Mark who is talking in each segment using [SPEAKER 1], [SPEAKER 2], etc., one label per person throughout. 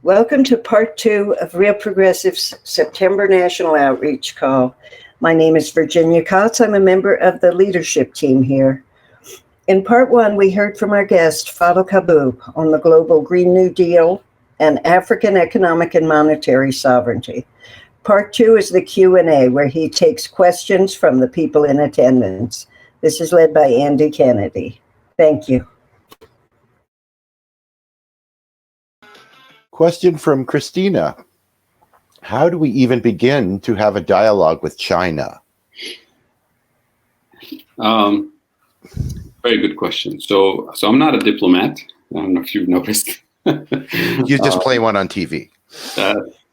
[SPEAKER 1] Welcome to part 2 of Real Progressive's September National Outreach Call. My name is Virginia Kotz. I'm a member of the leadership team here. In part 1, we heard from our guest, Fadhel Kaboub, on the global Green New Deal and African economic and monetary sovereignty. Part 2 is the Q&A, where he takes questions from the people in attendance. This is led by Andy Kennedy. Thank you.
[SPEAKER 2] Question from Christina. How do we even begin to have a dialogue with China?
[SPEAKER 3] Very good question. So I'm not a diplomat. I don't know if you've noticed.
[SPEAKER 2] You just play one on TV.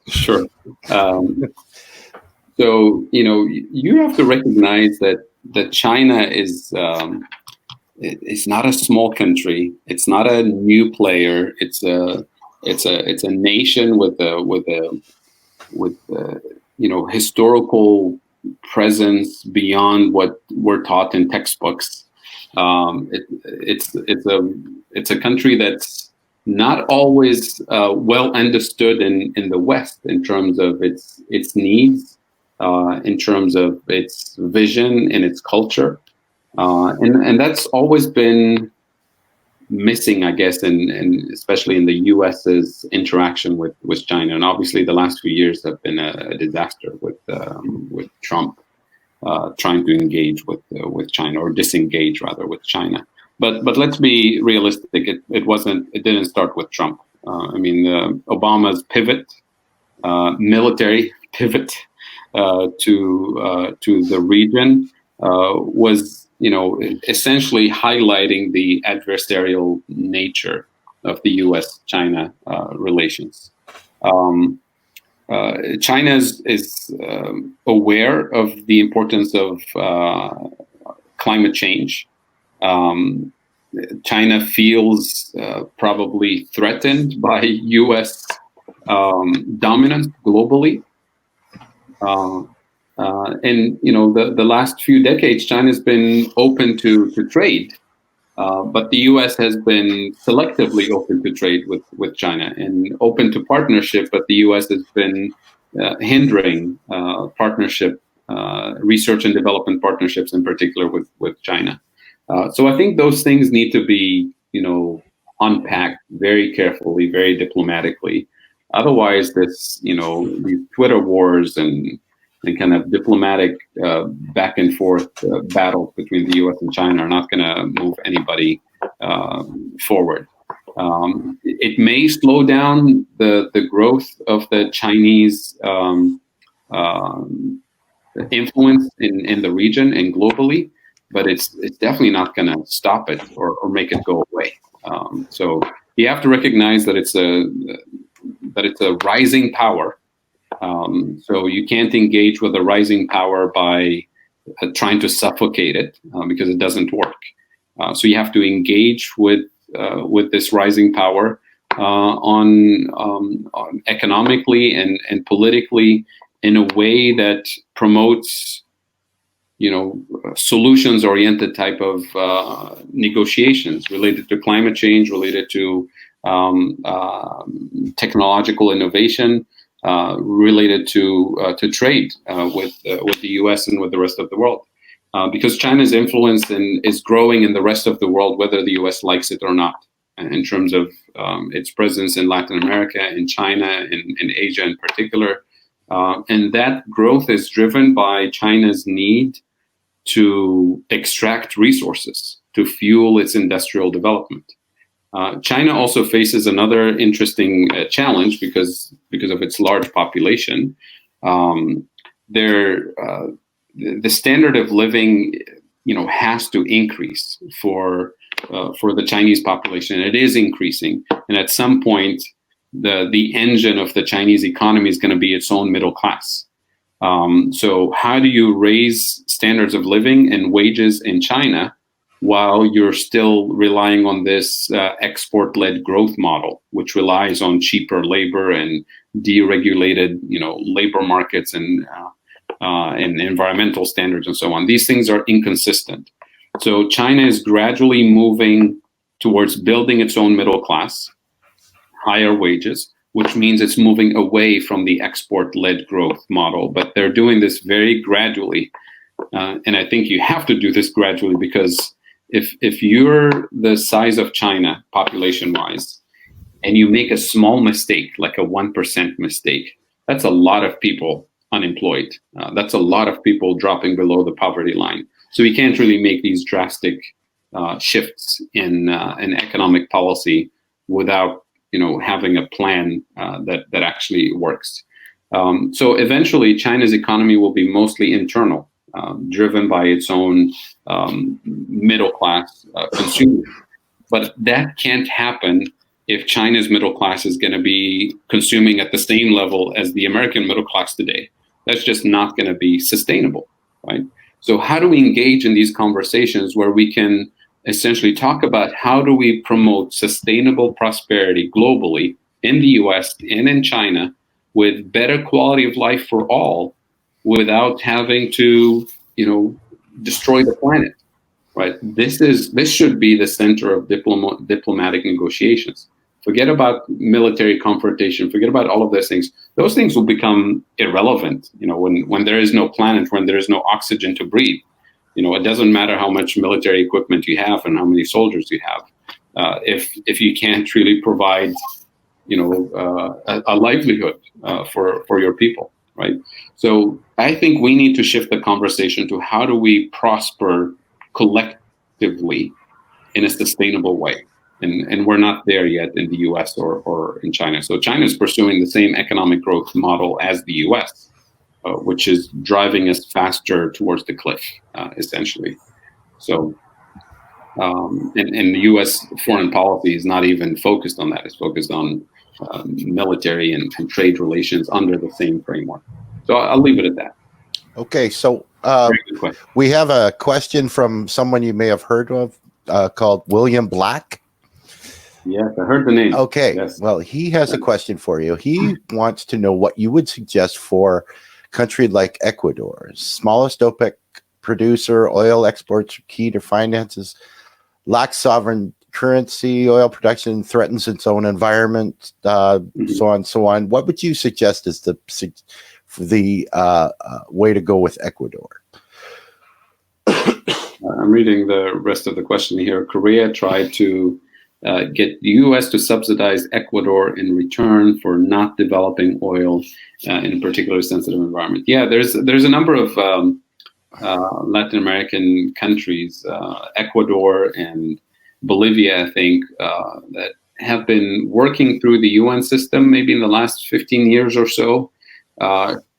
[SPEAKER 3] Sure. So, you have to recognize that China is it's not a small country. It's not a new player. It's a nation with historical presence beyond what we're taught in textbooks. It's a country that's not always well understood in the West in terms of its needs, in terms of its vision and its culture, and that's always been missing, I guess, and especially in the U.S.'s interaction with China. And obviously, the last few years have been a disaster with Trump trying to engage with China, or disengage rather with China. But let's be realistic. It didn't start with Trump. Obama's military pivot to the region was, essentially highlighting the adversarial nature of the U.S.-China relations. China is aware of the importance of climate change. China feels probably threatened by U.S. dominance globally. And the last few decades, China's been open to trade, but the U.S. has been selectively open to trade with China and open to partnership, but the U.S. has been hindering partnership, research and development partnerships in particular with China. So I think those things need to be, unpacked very carefully, very diplomatically. Otherwise, these Twitter wars and kind of diplomatic back and forth battles between the U.S. and China are not going to move anybody forward. It may slow down the growth of the Chinese influence in the region and globally, but it's definitely not going to stop it or make it go away. So you have to recognize that it's a rising power. So you can't engage with a rising power by trying to suffocate it because it doesn't work. So you have to engage with this rising power on economically and politically in a way that promotes, solutions-oriented type of negotiations related to climate change, related to technological innovation, related to trade with the U.S. and with the rest of the world, because China's influence is growing in the rest of the world, whether the U.S. likes it or not, in terms of its presence in Latin America, in China, in Asia in particular, and that growth is driven by China's need to extract resources to fuel its industrial development. China also faces another interesting challenge because of its large population. The standard of living, has to increase for the Chinese population. It is increasing, and at some point, the engine of the Chinese economy is going to be its own middle class. So how do you raise standards of living and wages in China while you're still relying on this export-led growth model, which relies on cheaper labor and deregulated, labor markets and environmental standards and so on? These things are inconsistent. So China is gradually moving towards building its own middle class, higher wages, which means it's moving away from the export-led growth model. But they're doing this very gradually. And I think you have to do this gradually, because if you're the size of China, population-wise, and you make a small mistake, like a 1% mistake, that's a lot of people unemployed. That's a lot of people dropping below the poverty line. So we can't really make these drastic shifts in economic policy without having a plan that actually works. So eventually, China's economy will be mostly internal, driven by its own middle class consumers. But that can't happen if China's middle class is going to be consuming at the same level as the American middle class today. That's just not going to be sustainable, right? So how do we engage in these conversations where we can essentially talk about how do we promote sustainable prosperity globally in the US and in China with better quality of life for all without having to, destroy the planet, right? This should be the center of diplomatic negotiations. Forget about military confrontation. Forget about all of those things. Those things will become irrelevant, when there is no planet, when there is no oxygen to breathe. It doesn't matter how much military equipment you have and how many soldiers you have. If you can't really provide, a livelihood for your people, right? So I think we need to shift the conversation to how do we prosper collectively in a sustainable way. And we're not there yet in the US or in China. So China is pursuing the same economic growth model as the US, which is driving us faster towards the cliff, essentially. So, and the U.S. foreign policy is not even focused on that. It's focused on military and trade relations under the same framework. So I'll leave it at that.
[SPEAKER 2] Okay, so we have a question from someone you may have heard of called William Black.
[SPEAKER 3] Yes, I heard the name.
[SPEAKER 2] Okay,
[SPEAKER 3] yes.
[SPEAKER 2] Well, he has a question for you. He wants to know what you would suggest for country like Ecuador, smallest OPEC producer, oil exports are key to finances, lacks sovereign currency, oil production threatens its own environment, so on. What would you suggest is the way to go with Ecuador?
[SPEAKER 3] I'm reading the rest of the question here. Korea tried to get the U.S. to subsidize Ecuador in return for not developing oil in a particular sensitive environment. Yeah, there's a number of Latin American countries, Ecuador and Bolivia, I think, that have been working through the UN system maybe in the last 15 years or so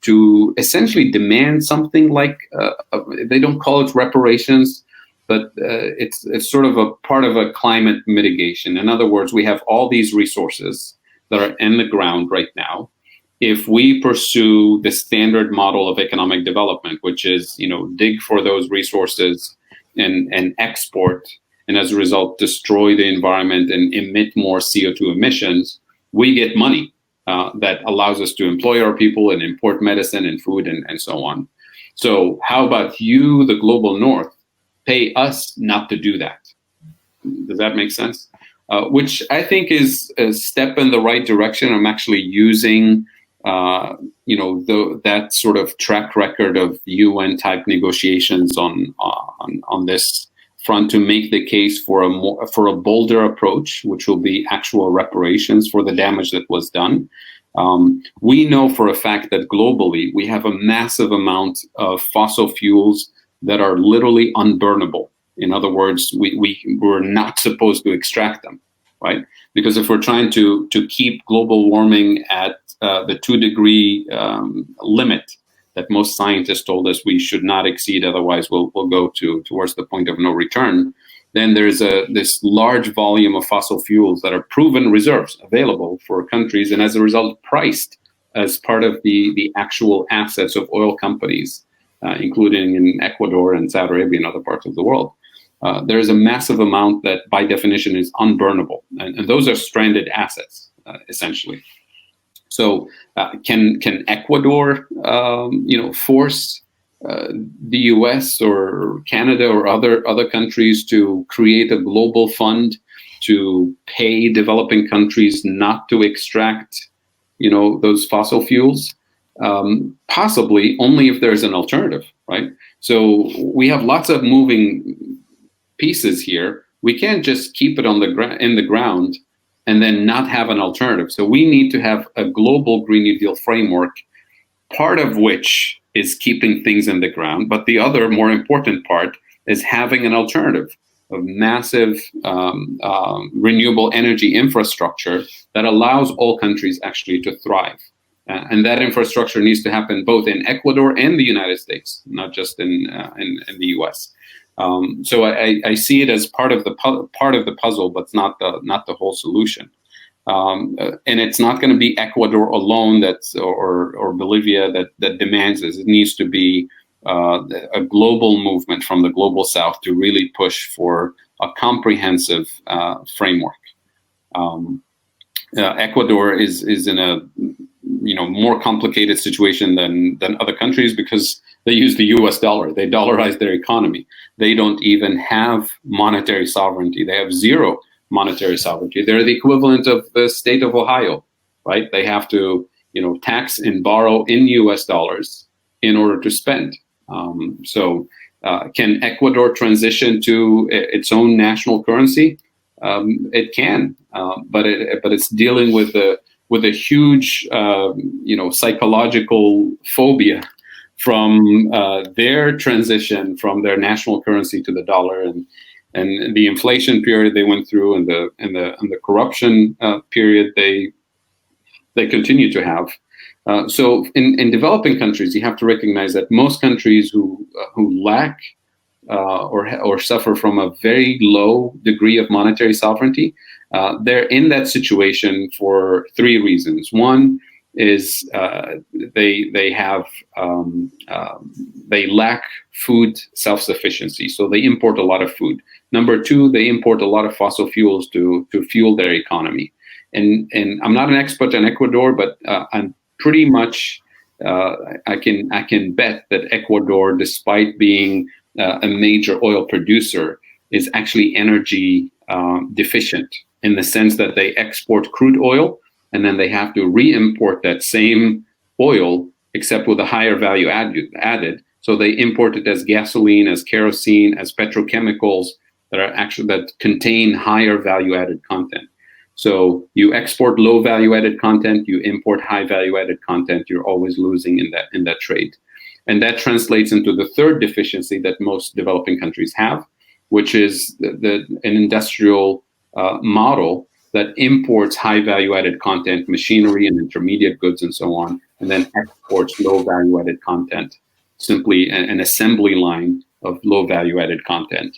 [SPEAKER 3] to essentially demand something like, they don't call it reparations, but it's sort of a part of a climate mitigation. In other words, we have all these resources that are in the ground right now. If we pursue the standard model of economic development, which is, dig for those resources and export, and as a result, destroy the environment and emit more CO2 emissions, we get money that allows us to employ our people and import medicine and food and so on. So how about you, the global north, pay us not to do that? Does that make sense? Which I think is a step in the right direction. I'm actually using that sort of track record of UN type negotiations on this front to make the case for a bolder approach, which will be actual reparations for the damage that was done. We know for a fact that globally we have a massive amount of fossil fuels that are literally unburnable. In other words, we're not supposed to extract them, right? Because if we're trying to keep global warming at the 2-degree limit that most scientists told us we should not exceed, otherwise we'll go towards the point of no return, then there's this large volume of fossil fuels that are proven reserves available for countries, and as a result priced as part of the actual assets of oil companies, including in Ecuador and Saudi Arabia and other parts of the world. There is a massive amount that, by definition, is unburnable, and those are stranded assets, essentially. So, can Ecuador, force the U.S. or Canada or other countries to create a global fund to pay developing countries not to extract, those fossil fuels? Possibly, only if there's an alternative, right? So we have lots of moving pieces here. We can't just keep it in the ground and then not have an alternative. So we need to have a global Green New Deal framework, part of which is keeping things in the ground, but the other more important part is having an alternative of massive renewable energy infrastructure that allows all countries actually to thrive. And that infrastructure needs to happen both in Ecuador and the United States, not just in the U.S. So I see it as part of the puzzle, but not the whole solution. And it's not going to be Ecuador alone or Bolivia that demands this. It needs to be a global movement from the global south to really push for a comprehensive framework. Ecuador is in a more complicated situation than other countries because they use the U.S. dollar. They dollarize their economy. They don't even have monetary sovereignty. They have zero monetary sovereignty. They're the equivalent of the state of Ohio, right? They have to tax and borrow in U.S. dollars in order to spend. So can Ecuador transition to its own national currency? It can, but it's dealing with a huge psychological phobia from their transition from their national currency to the dollar, and the inflation period they went through, and the corruption period they continue to have. So in developing countries, you have to recognize that most countries who lack or suffer from a very low degree of monetary sovereignty, they're in that situation for three reasons. One is they lack food self-sufficiency, so they import a lot of food. Number two, they import a lot of fossil fuels to fuel their economy. And I'm not an expert in Ecuador, but I'm pretty much I can bet that Ecuador, despite being a major oil producer, is actually energy deficient, in the sense that they export crude oil and then they have to re-import that same oil, except with a higher value added. So they import it as gasoline, as kerosene, as petrochemicals that contain higher value added content. So you export low value added content, you import high value added content, you're always losing in that trade. And that translates into the third deficiency that most developing countries have, which is an industrial model that imports high value added content, machinery and intermediate goods and so on, and then exports low value added content, simply an assembly line of low value added content.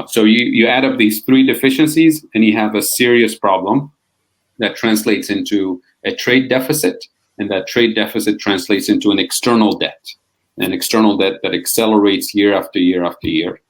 [SPEAKER 3] So you add up these three deficiencies and you have a serious problem that translates into a trade deficit, and that trade deficit translates into an external debt that accelerates year after year after year,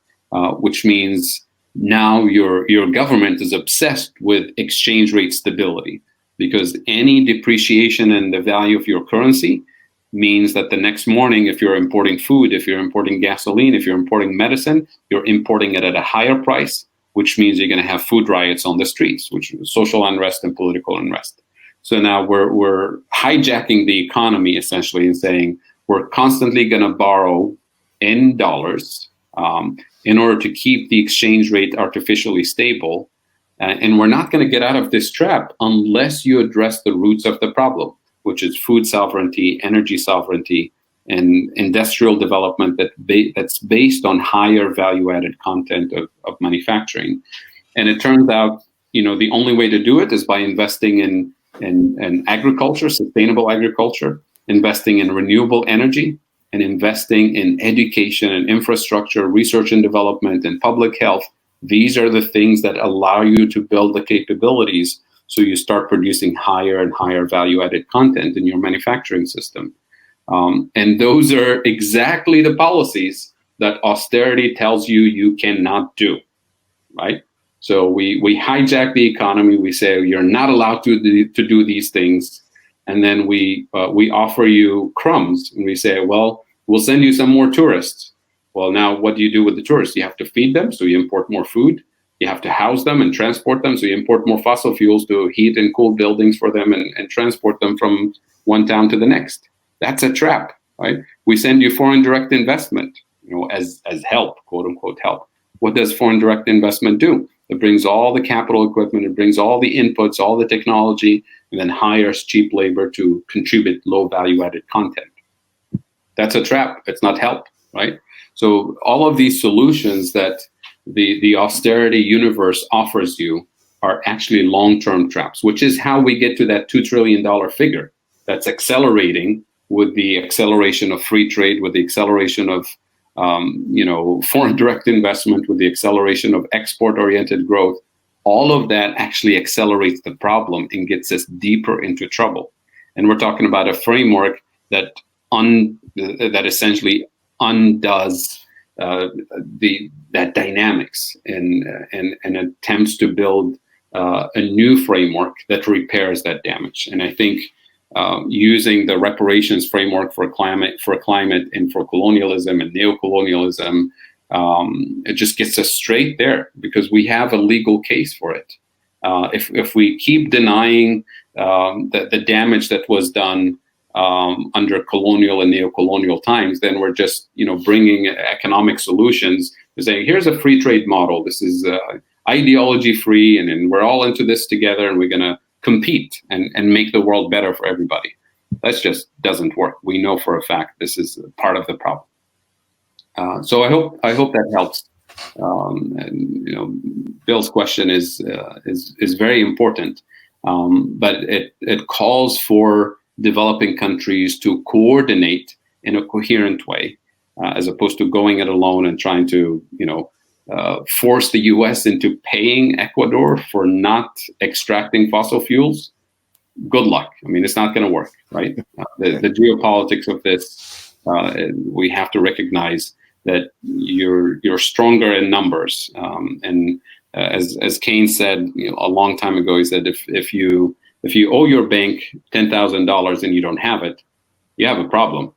[SPEAKER 3] which means now your government is obsessed with exchange rate stability, because any depreciation in the value of your currency means that the next morning, if you're importing food, if you're importing gasoline, if you're importing medicine, you're importing it at a higher price, which means you're going to have food riots on the streets, which is social unrest and political unrest. So now we're hijacking the economy essentially and saying we're constantly going to borrow in dollars in order to keep the exchange rate artificially stable. And we're not going to get out of this trap unless you address the roots of the problem, which is food sovereignty, energy sovereignty, and industrial development that's based on higher value-added content of manufacturing. And it turns out, the only way to do it is by investing in agriculture, sustainable agriculture, investing in renewable energy, and investing in education and infrastructure, research and development, and public health. These are the things that allow you to build the capabilities So you start producing higher and higher value-added content in your manufacturing system. And those are exactly the policies that austerity tells you you cannot do, right? So we hijack the economy. We say you're not allowed to do these things, and then we offer you crumbs, and we say, well, we'll send you some more tourists. Well, now what do you do with the tourists? You have to feed them, so you import more food. You have to house them and transport them, so you import more fossil fuels to heat and cool buildings for them and transport them from one town to the next. That's a trap, right? We send you foreign direct investment, as help, quote unquote help. What does foreign direct investment do? It brings all the capital equipment, it brings all the inputs, all the technology, and then hires cheap labor to contribute low value added content. That's a trap. It's not help, right? So all of these solutions that the austerity universe offers you are actually long-term traps, which is how we get to that $2 trillion figure that's accelerating with the acceleration of free trade, with the acceleration of foreign direct investment, with the acceleration of export-oriented growth. All of that actually accelerates the problem and gets us deeper into trouble. And we're talking about a framework that essentially undoes that dynamics and attempts to build a new framework that repairs that damage. And I think using the reparations framework for climate and for colonialism and neocolonialism, it just gets us straight there because we have a legal case for it. If we keep denying the damage that was done under colonial and neocolonial times, then we're just bringing economic solutions. We're saying here's a free trade model. This is ideology free, and we're all into this together, and we're going to compete and make the world better for everybody. That just doesn't work. We know for a fact this is part of the problem. So I hope that helps. And, Bill's question is very important, but it calls for developing countries to coordinate in a coherent way, as opposed to going it alone and trying to force the U.S. into paying Ecuador for not extracting fossil fuels. Good luck. I mean, it's not going to work, right? The geopolitics of this, we have to recognize that you're stronger in numbers. And as Keynes said a long time ago, he said if you owe your bank $10,000 and you don't have it, you have a problem.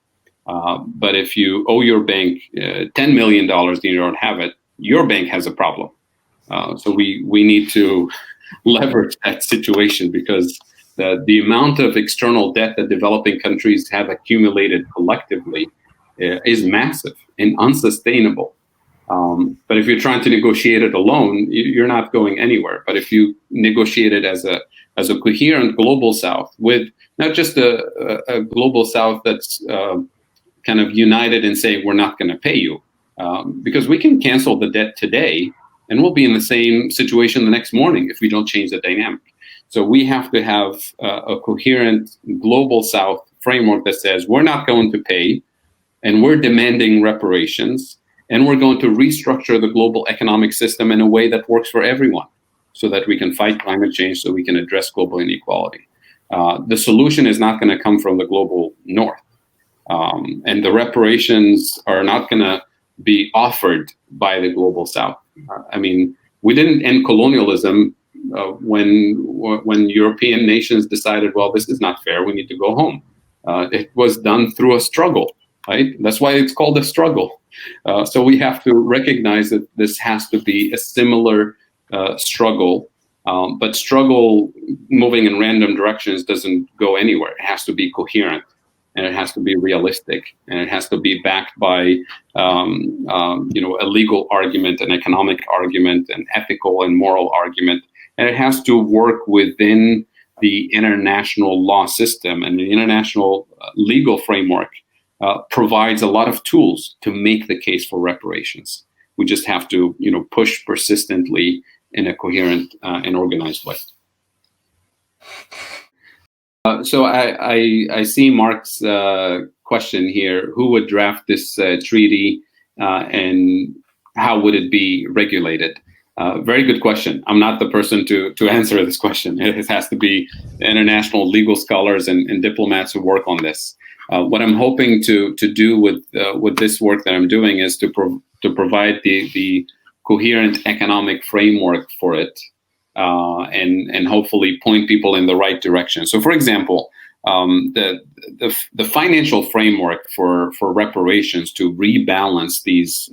[SPEAKER 3] But if you owe your bank $10 million and you don't have it, your bank has a problem. So we need to leverage that situation because the amount of external debt that developing countries have accumulated collectively is massive and unsustainable. But if you're trying to negotiate it alone, you're not going anywhere. But if you negotiate it as a coherent global South, with not just a global South that's kind of united in saying we're not going to pay you, because we can cancel the debt today and we'll be in the same situation the next morning if we don't change the dynamic. So we have to have a coherent global South framework that says we're not going to pay and we're demanding reparations and we're going to restructure the global economic system in a way that works for everyone so that we can fight climate change, so we can address global inequality. The solution is not going to come from the global North. And the reparations are not going to be offered by the global South. I mean, we didn't end colonialism when European nations decided, well, this is not fair, we need to go home. It was done through a struggle, right? That's why it's called a struggle. So we have to recognize that this has to be a similar struggle, but struggle moving in random directions doesn't go anywhere. It has to be coherent. And it has to be realistic, and it has to be backed by, a legal argument, an economic argument, an ethical and moral argument, and it has to work within the international law system. And the international legal framework provides a lot of tools to make the case for reparations. We just have to, push persistently in a coherent and organized way. So I see Mark's question here. Who would draft this treaty and how would it be regulated? Very good question. I'm not the person to answer this question. It has to be international legal scholars and diplomats who work on this. What I'm hoping to do with this work that I'm doing is to provide the coherent economic framework for it, and hopefully point people in the right direction. So, for example, the financial framework for reparations to rebalance these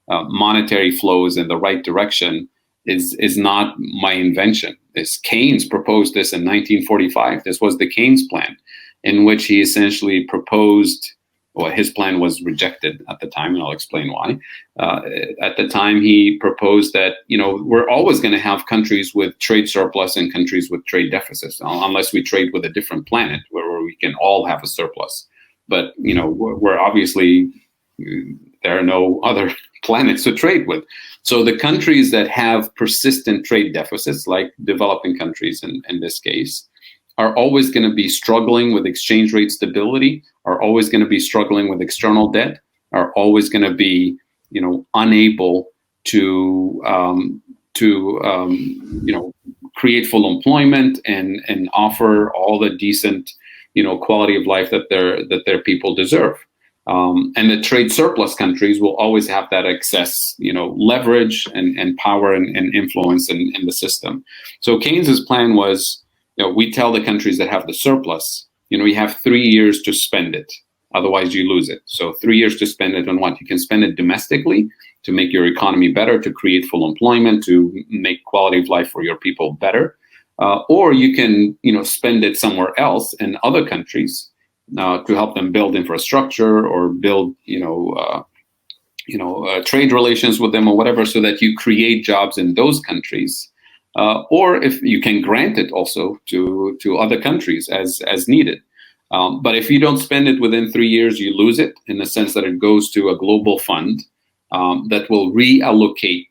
[SPEAKER 3] monetary flows in the right direction is not my invention. Keynes proposed this in 1945. This was the Keynes plan, in which he essentially proposed, well, his plan was rejected at the time, and I'll explain why. At the time, he proposed that, we're always going to have countries with trade surplus and countries with trade deficits, unless we trade with a different planet where we can all have a surplus. But, we're obviously, there are no other planets to trade with. So the countries that have persistent trade deficits, like developing countries in this case, are always going to be struggling with exchange rate stability, are always going to be struggling with external debt, are always going to be, unable to create full employment and offer all the decent, quality of life that their people deserve. And the trade surplus countries will always have that excess, leverage and power and influence in the system. So Keynes's plan was, we tell the countries that have the surplus, you have 3 years to spend it. Otherwise, you lose it. So 3 years to spend it on what? You can spend it domestically to make your economy better, to create full employment, to make quality of life for your people better. Or you can, spend it somewhere else in other countries to help them build infrastructure or build, trade relations with them or whatever, so that you create jobs in those countries. Or if you can grant it also to other countries as needed. But if you don't spend it within 3 years, you lose it, in the sense that it goes to a global fund that will reallocate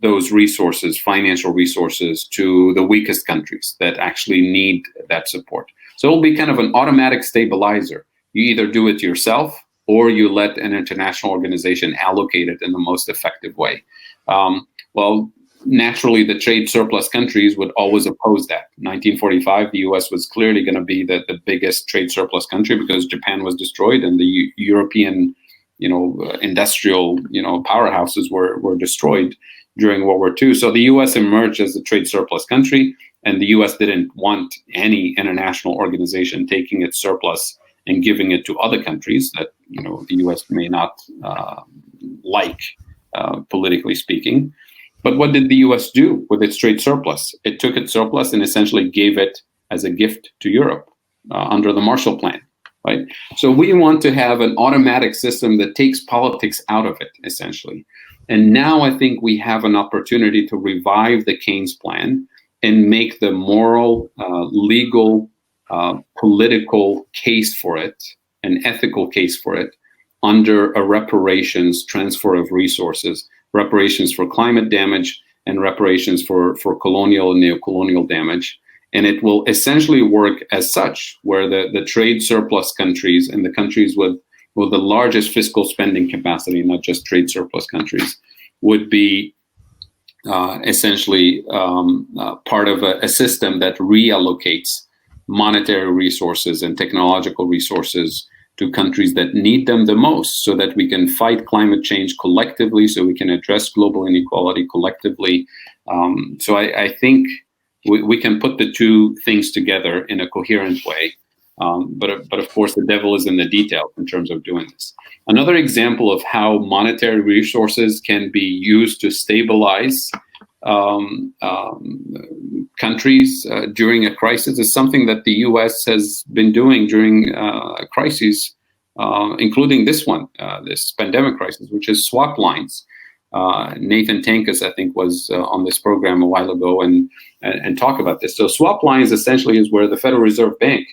[SPEAKER 3] those resources, financial resources, to the weakest countries that actually need that support. So it'll be kind of an automatic stabilizer. You either do it yourself or you let an international organization allocate it in the most effective way. Naturally, the trade surplus countries would always oppose that. 1945, the U.S. was clearly going to be the biggest trade surplus country, because Japan was destroyed and the European, industrial, powerhouses were destroyed during World War II. So the U.S. emerged as a trade surplus country, and the U.S. didn't want any international organization taking its surplus and giving it to other countries that, the U.S. may not like, politically speaking. But what did the U.S. do with its trade surplus? It took its surplus and essentially gave it as a gift to Europe under the Marshall Plan, right? So we want to have an automatic system that takes politics out of it, essentially. And now I think we have an opportunity to revive the Keynes plan and make the moral, legal, political case for it, an ethical case for it, under a reparations transfer of resources. Reparations for climate damage and reparations for colonial and neocolonial damage. And it will essentially work as such, where the trade surplus countries and the countries with the largest fiscal spending capacity, not just trade surplus countries, would be essentially part of a system that reallocates monetary resources and technological resources to countries that need them the most, so that we can fight climate change collectively, so we can address global inequality collectively. So I think we can put the two things together in a coherent way. But of course, the devil is in the detail in terms of doing this. Another example of how monetary resources can be used to stabilize countries during a crisis is something that the U.S. has been doing during crises, including this one, this pandemic crisis, which is swap lines. Nathan Tankus, I think, was on this program a while ago and talk about this. So swap lines essentially is where the Federal Reserve Bank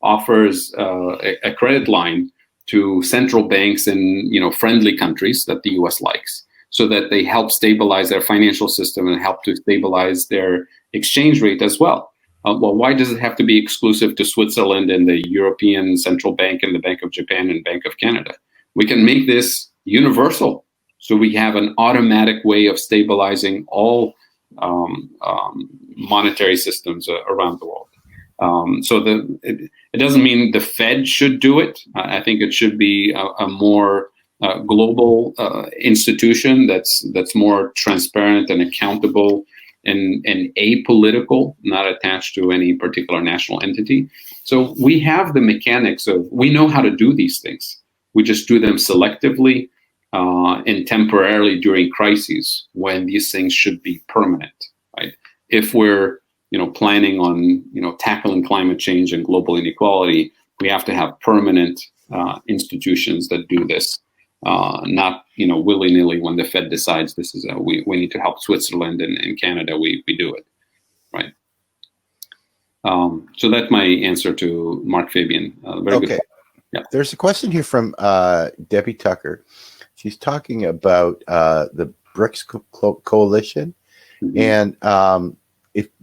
[SPEAKER 3] offers a credit line to central banks in friendly countries that the U.S. likes, so that they help stabilize their financial system and help to stabilize their exchange rate as well. Well, why does it have to be exclusive to Switzerland and the European Central Bank and the Bank of Japan and Bank of Canada? We can make this universal. So we have an automatic way of stabilizing all monetary systems around the world. It doesn't mean the Fed should do it. I think it should be a more global institution that's more transparent and accountable and apolitical, not attached to any particular national entity. So we have the mechanics we know how to do these things. We just do them selectively and temporarily during crises when these things should be permanent, right? If we're planning on tackling climate change and global inequality, we have to have permanent institutions that do this, not willy-nilly when the Fed decides this is we need to help Switzerland and Canada, we do it, right? So that's my answer to Mark Fabian. Very good.
[SPEAKER 2] Yeah. There's a question here from Debbie Tucker. She's talking about the BRICS coalition, and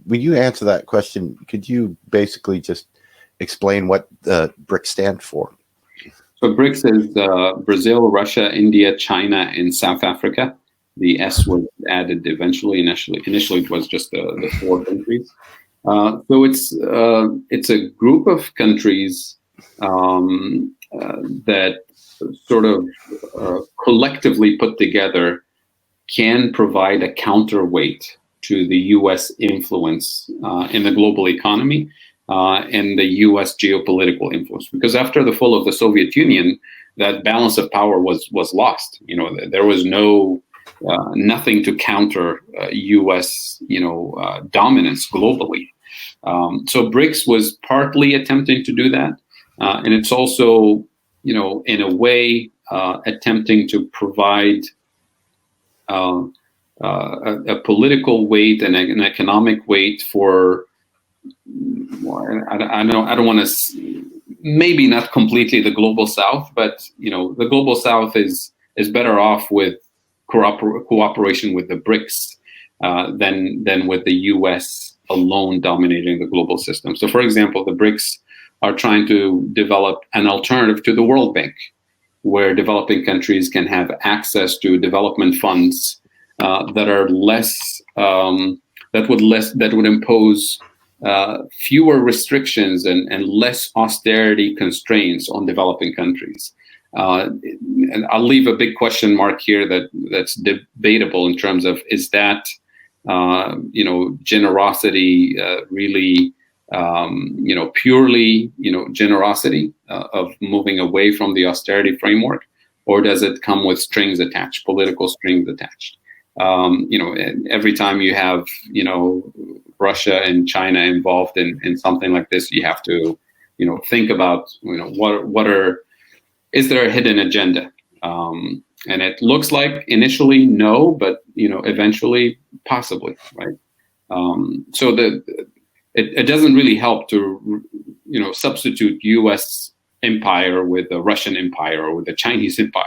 [SPEAKER 2] when you answer that question, could you basically just explain what the BRICS stand for?
[SPEAKER 3] So BRICS is Brazil, Russia, India, China, and South Africa. The S was added eventually. Initially, it was just the 4 countries. So it's a group of countries that sort of collectively put together can provide a counterweight to the U.S. influence in the global economy and the U.S. geopolitical influence. Because after the fall of the Soviet Union, that balance of power was lost. There was nothing to counter U.S. Dominance globally. So BRICS was partly attempting to do that, and it's also in a way attempting to provide a political weight and an economic weight for, I don't want to, maybe not completely the global South, but the global South is better off with cooperation with the BRICS than with the U.S. alone dominating the global system. So, for example, the BRICS are trying to develop an alternative to the World Bank, where developing countries can have access to development funds that are that would impose fewer restrictions and less austerity constraints on developing countries. And I'll leave a big question mark here that's debatable in terms of, is that generosity really purely generosity of moving away from the austerity framework, or does it come with strings attached, political strings attached? Every time you have Russia and China involved in something like this, you have to think about is there a hidden agenda? And it looks like initially no, but eventually possibly, right? So it doesn't really help to substitute U.S. empire with the Russian empire or with the Chinese empire.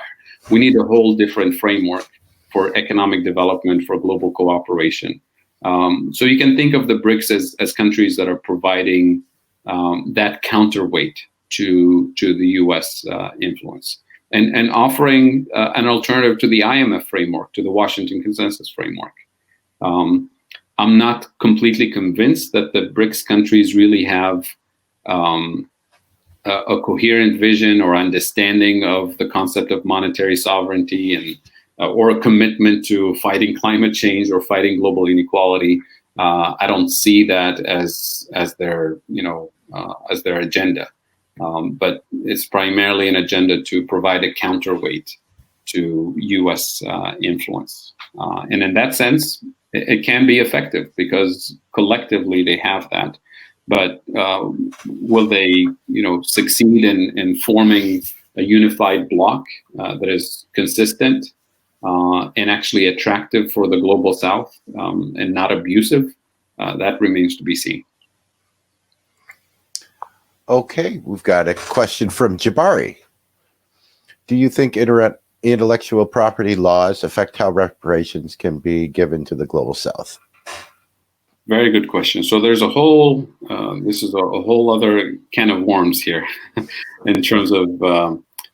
[SPEAKER 3] We need a whole different framework for economic development, for global cooperation. So you can think of the BRICS as countries that are providing that counterweight to the U.S. influence and offering an alternative to the IMF framework, to the Washington Consensus framework. I'm not completely convinced that the BRICS countries really have a coherent vision or understanding of the concept of monetary sovereignty and or a commitment to fighting climate change or fighting global inequality. I don't see that as their agenda, but it's primarily an agenda to provide a counterweight to U.S. influence, and in that sense, it can be effective because collectively they have that. But will they, succeed in forming a unified bloc that is consistent and actually attractive for the global South and not abusive? That remains to be seen.
[SPEAKER 2] Okay, we've got a question from Jabari. Do you think intellectual property laws affect how reparations can be given to the global South?
[SPEAKER 3] Very good question. So there's a whole, this is a whole other can of worms here in terms of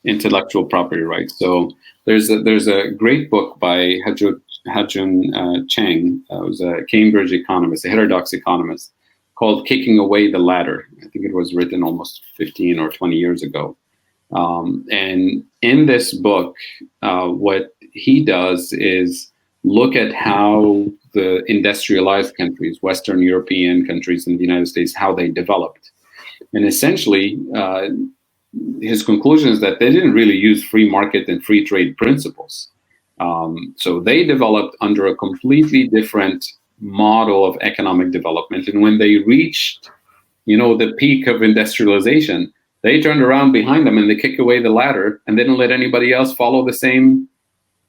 [SPEAKER 3] intellectual property rights. So there's a great book by Hajun Chang, who's a Cambridge economist, a heterodox economist, called Kicking Away the Ladder. I think it was written almost 15 or 20 years ago. And in this book, what he does is look at how the industrialized countries, Western European countries in the United States, how they developed. And essentially, his conclusion is that they didn't really use free market and free trade principles. So they developed under a completely different model of economic development. And when they reached, the peak of industrialization, they turned around behind them and they kicked away the ladder and they didn't let anybody else follow the same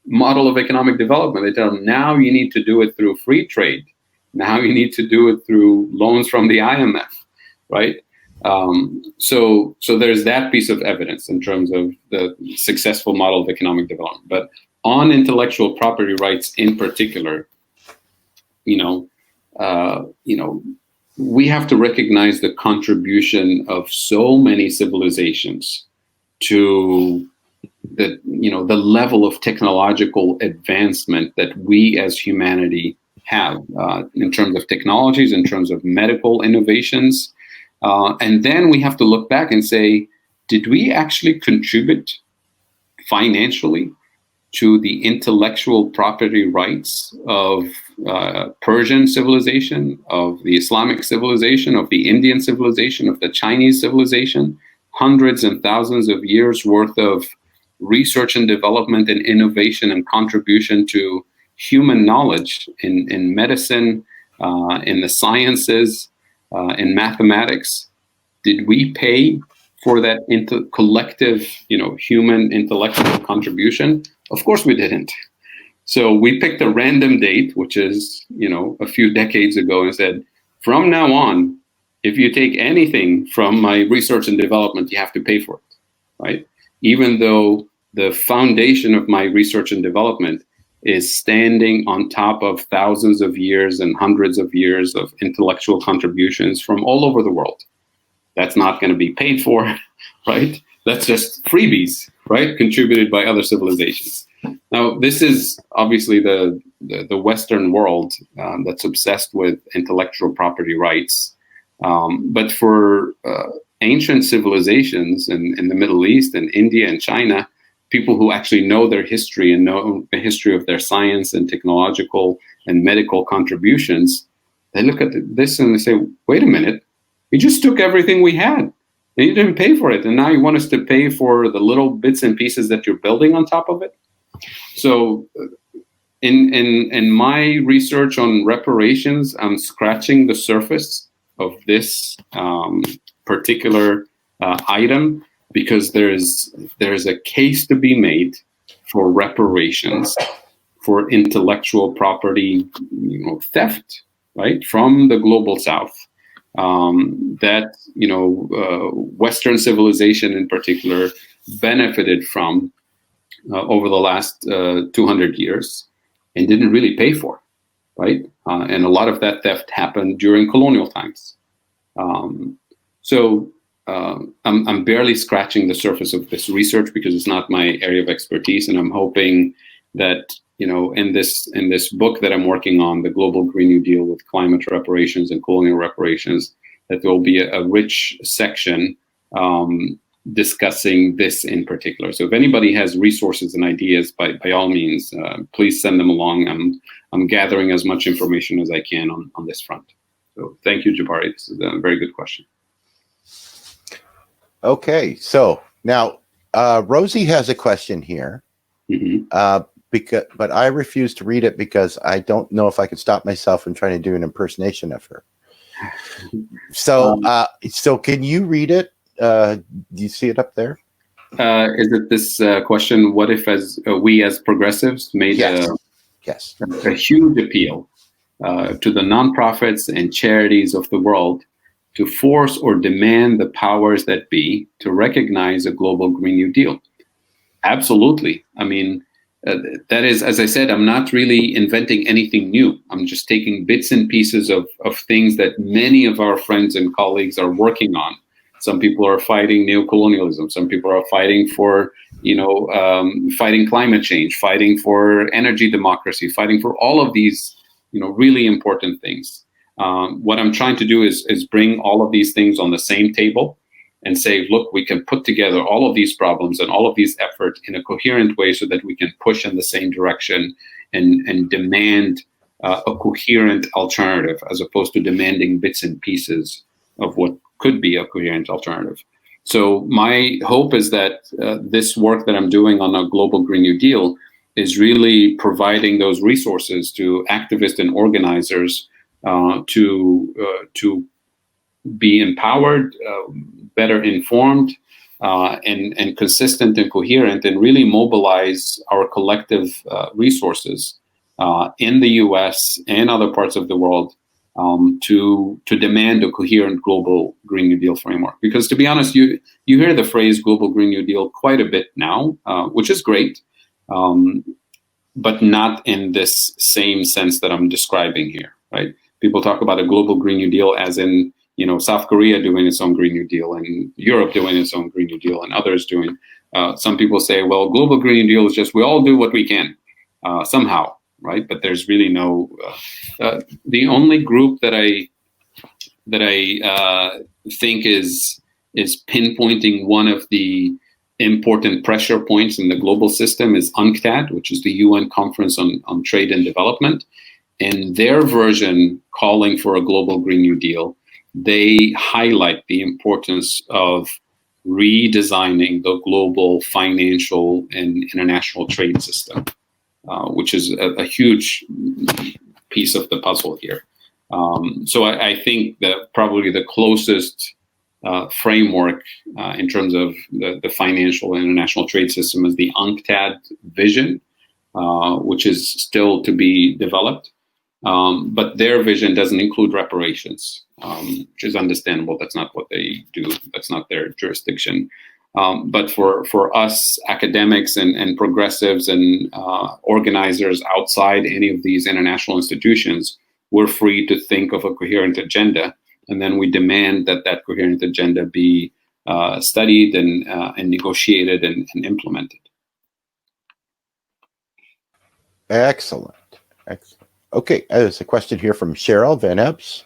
[SPEAKER 3] model of economic development. They tell them, now you need to do it through free trade. Now you need to do it through loans from the IMF, right? So there's that piece of evidence in terms of the successful model of economic development. But on intellectual property rights in particular, we have to recognize the contribution of so many civilizations to the level of technological advancement that we as humanity have in terms of technologies, in terms of medical innovations. And then we have to look back and say, did we actually contribute financially to the intellectual property rights of Persian civilization, of the Islamic civilization, of the Indian civilization, of the Chinese civilization? Hundreds and thousands of years worth of research and development and innovation and contribution to human knowledge in medicine, in the sciences, in mathematics. Did we pay for that collective, human intellectual contribution? Of course we didn't. So we picked a random date, which is, a few decades ago, and said, from now on, if you take anything from my research and development, you have to pay for it, right? Even though the foundation of my research and development is standing on top of thousands of years and hundreds of years of intellectual contributions from all over the world. That's not going to be paid for, right? That's just freebies, right? Contributed by other civilizations. Now, this is obviously the Western world that's obsessed with intellectual property rights. But for ancient civilizations in the Middle East and India and China, people who actually know their history and know the history of their science and technological and medical contributions, they look at this and they say, wait a minute, you just took everything we had and you didn't pay for it. And now you want us to pay for the little bits and pieces that you're building on top of it? So in my research on reparations, I'm scratching the surface of this particular item, because there's a case to be made for reparations for intellectual property, theft, right, from the global South, that Western civilization in particular benefited from over the last 200 years and didn't really pay for, right? And a lot of that theft happened during colonial times. So I'm barely scratching the surface of this research because it's not my area of expertise, and I'm hoping that in this book that I'm working on, the Global Green New Deal with Climate Reparations and Colonial Reparations, that there will be a rich section discussing this in particular. So if anybody has resources and ideas, by all means, please send them along. I'm gathering as much information as I can on this front. So thank you, Jabari. This is a very good question.
[SPEAKER 2] Okay, so now Rosie has a question here, but I refuse to read it because I don't know if I can stop myself from trying to do an impersonation of her. So, so can you read it? Do you see it up there?
[SPEAKER 3] Is it this question? What if, as we as progressives made a huge appeal to the nonprofits and charities of the world to force or demand the powers that be to recognize a global Green New Deal? Absolutely. I mean, that is, as I said, I'm not really inventing anything new. I'm just taking bits and pieces of things that many of our friends and colleagues are working on Some people are fighting neocolonialism. Some people are fighting for, fighting climate change, fighting for energy democracy, fighting for all of these, really important things. What I'm trying to do is bring all of these things on the same table and say, look, we can put together all of these problems and all of these efforts in a coherent way so that we can push in the same direction and demand a coherent alternative, as opposed to demanding bits and pieces of what could be a coherent alternative. So my hope is that this work that I'm doing on a global Green New Deal is really providing those resources to activists and organizers to be empowered, better informed, and consistent and coherent, and really mobilize our collective resources in the US and other parts of the world to demand a coherent global Green New Deal framework. Because to be honest, you hear the phrase global Green New Deal quite a bit now, which is great, but not in this same sense that I'm describing here, right? People talk about a global Green New Deal as in, South Korea doing its own Green New Deal and Europe doing its own Green New Deal and others doing. Some people say, well, global Green New Deal is just we all do what we can somehow, right? But there's really no. The only group that I think is pinpointing one of the important pressure points in the global system is UNCTAD, which is the UN Conference on Trade and Development. And their version calling for a global Green New Deal, they highlight the importance of redesigning the global financial and international trade system, which is a huge piece of the puzzle here. So I think that probably the closest framework in terms of the financial and international trade system is the UNCTAD vision, which is still to be developed. But their vision doesn't include reparations, which is understandable. That's not what they do. That's not their jurisdiction. But for us academics and progressives and organizers outside any of these international institutions, we're free to think of a coherent agenda. And then we demand that coherent agenda be studied and negotiated and implemented.
[SPEAKER 2] Excellent. Excellent. Okay, there's a question here from Cheryl Van Epps.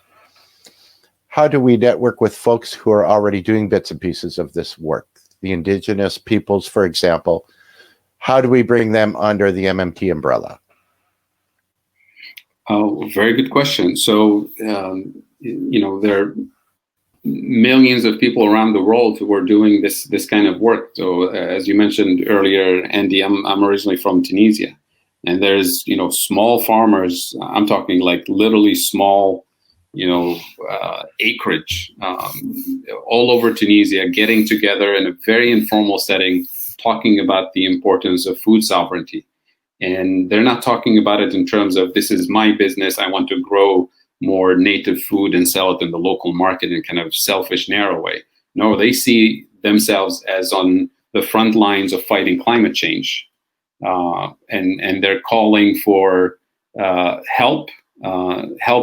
[SPEAKER 2] How do we network with folks who are already doing bits and pieces of this work? The indigenous peoples, for example. How do we bring them under the MMT umbrella?
[SPEAKER 3] Oh, very good question. So, there are millions of people around the world who are doing this kind of work. So, as you mentioned earlier, Andy, I'm originally from Tunisia. And there's, small farmers, I'm talking like literally small, acreage all over Tunisia, getting together in a very informal setting, talking about the importance of food sovereignty. And they're not talking about it in terms of, this is my business, I want to grow more native food and sell it in the local market in kind of selfish, narrow way. No, they see themselves as on the front lines of fighting climate change. And they're calling for help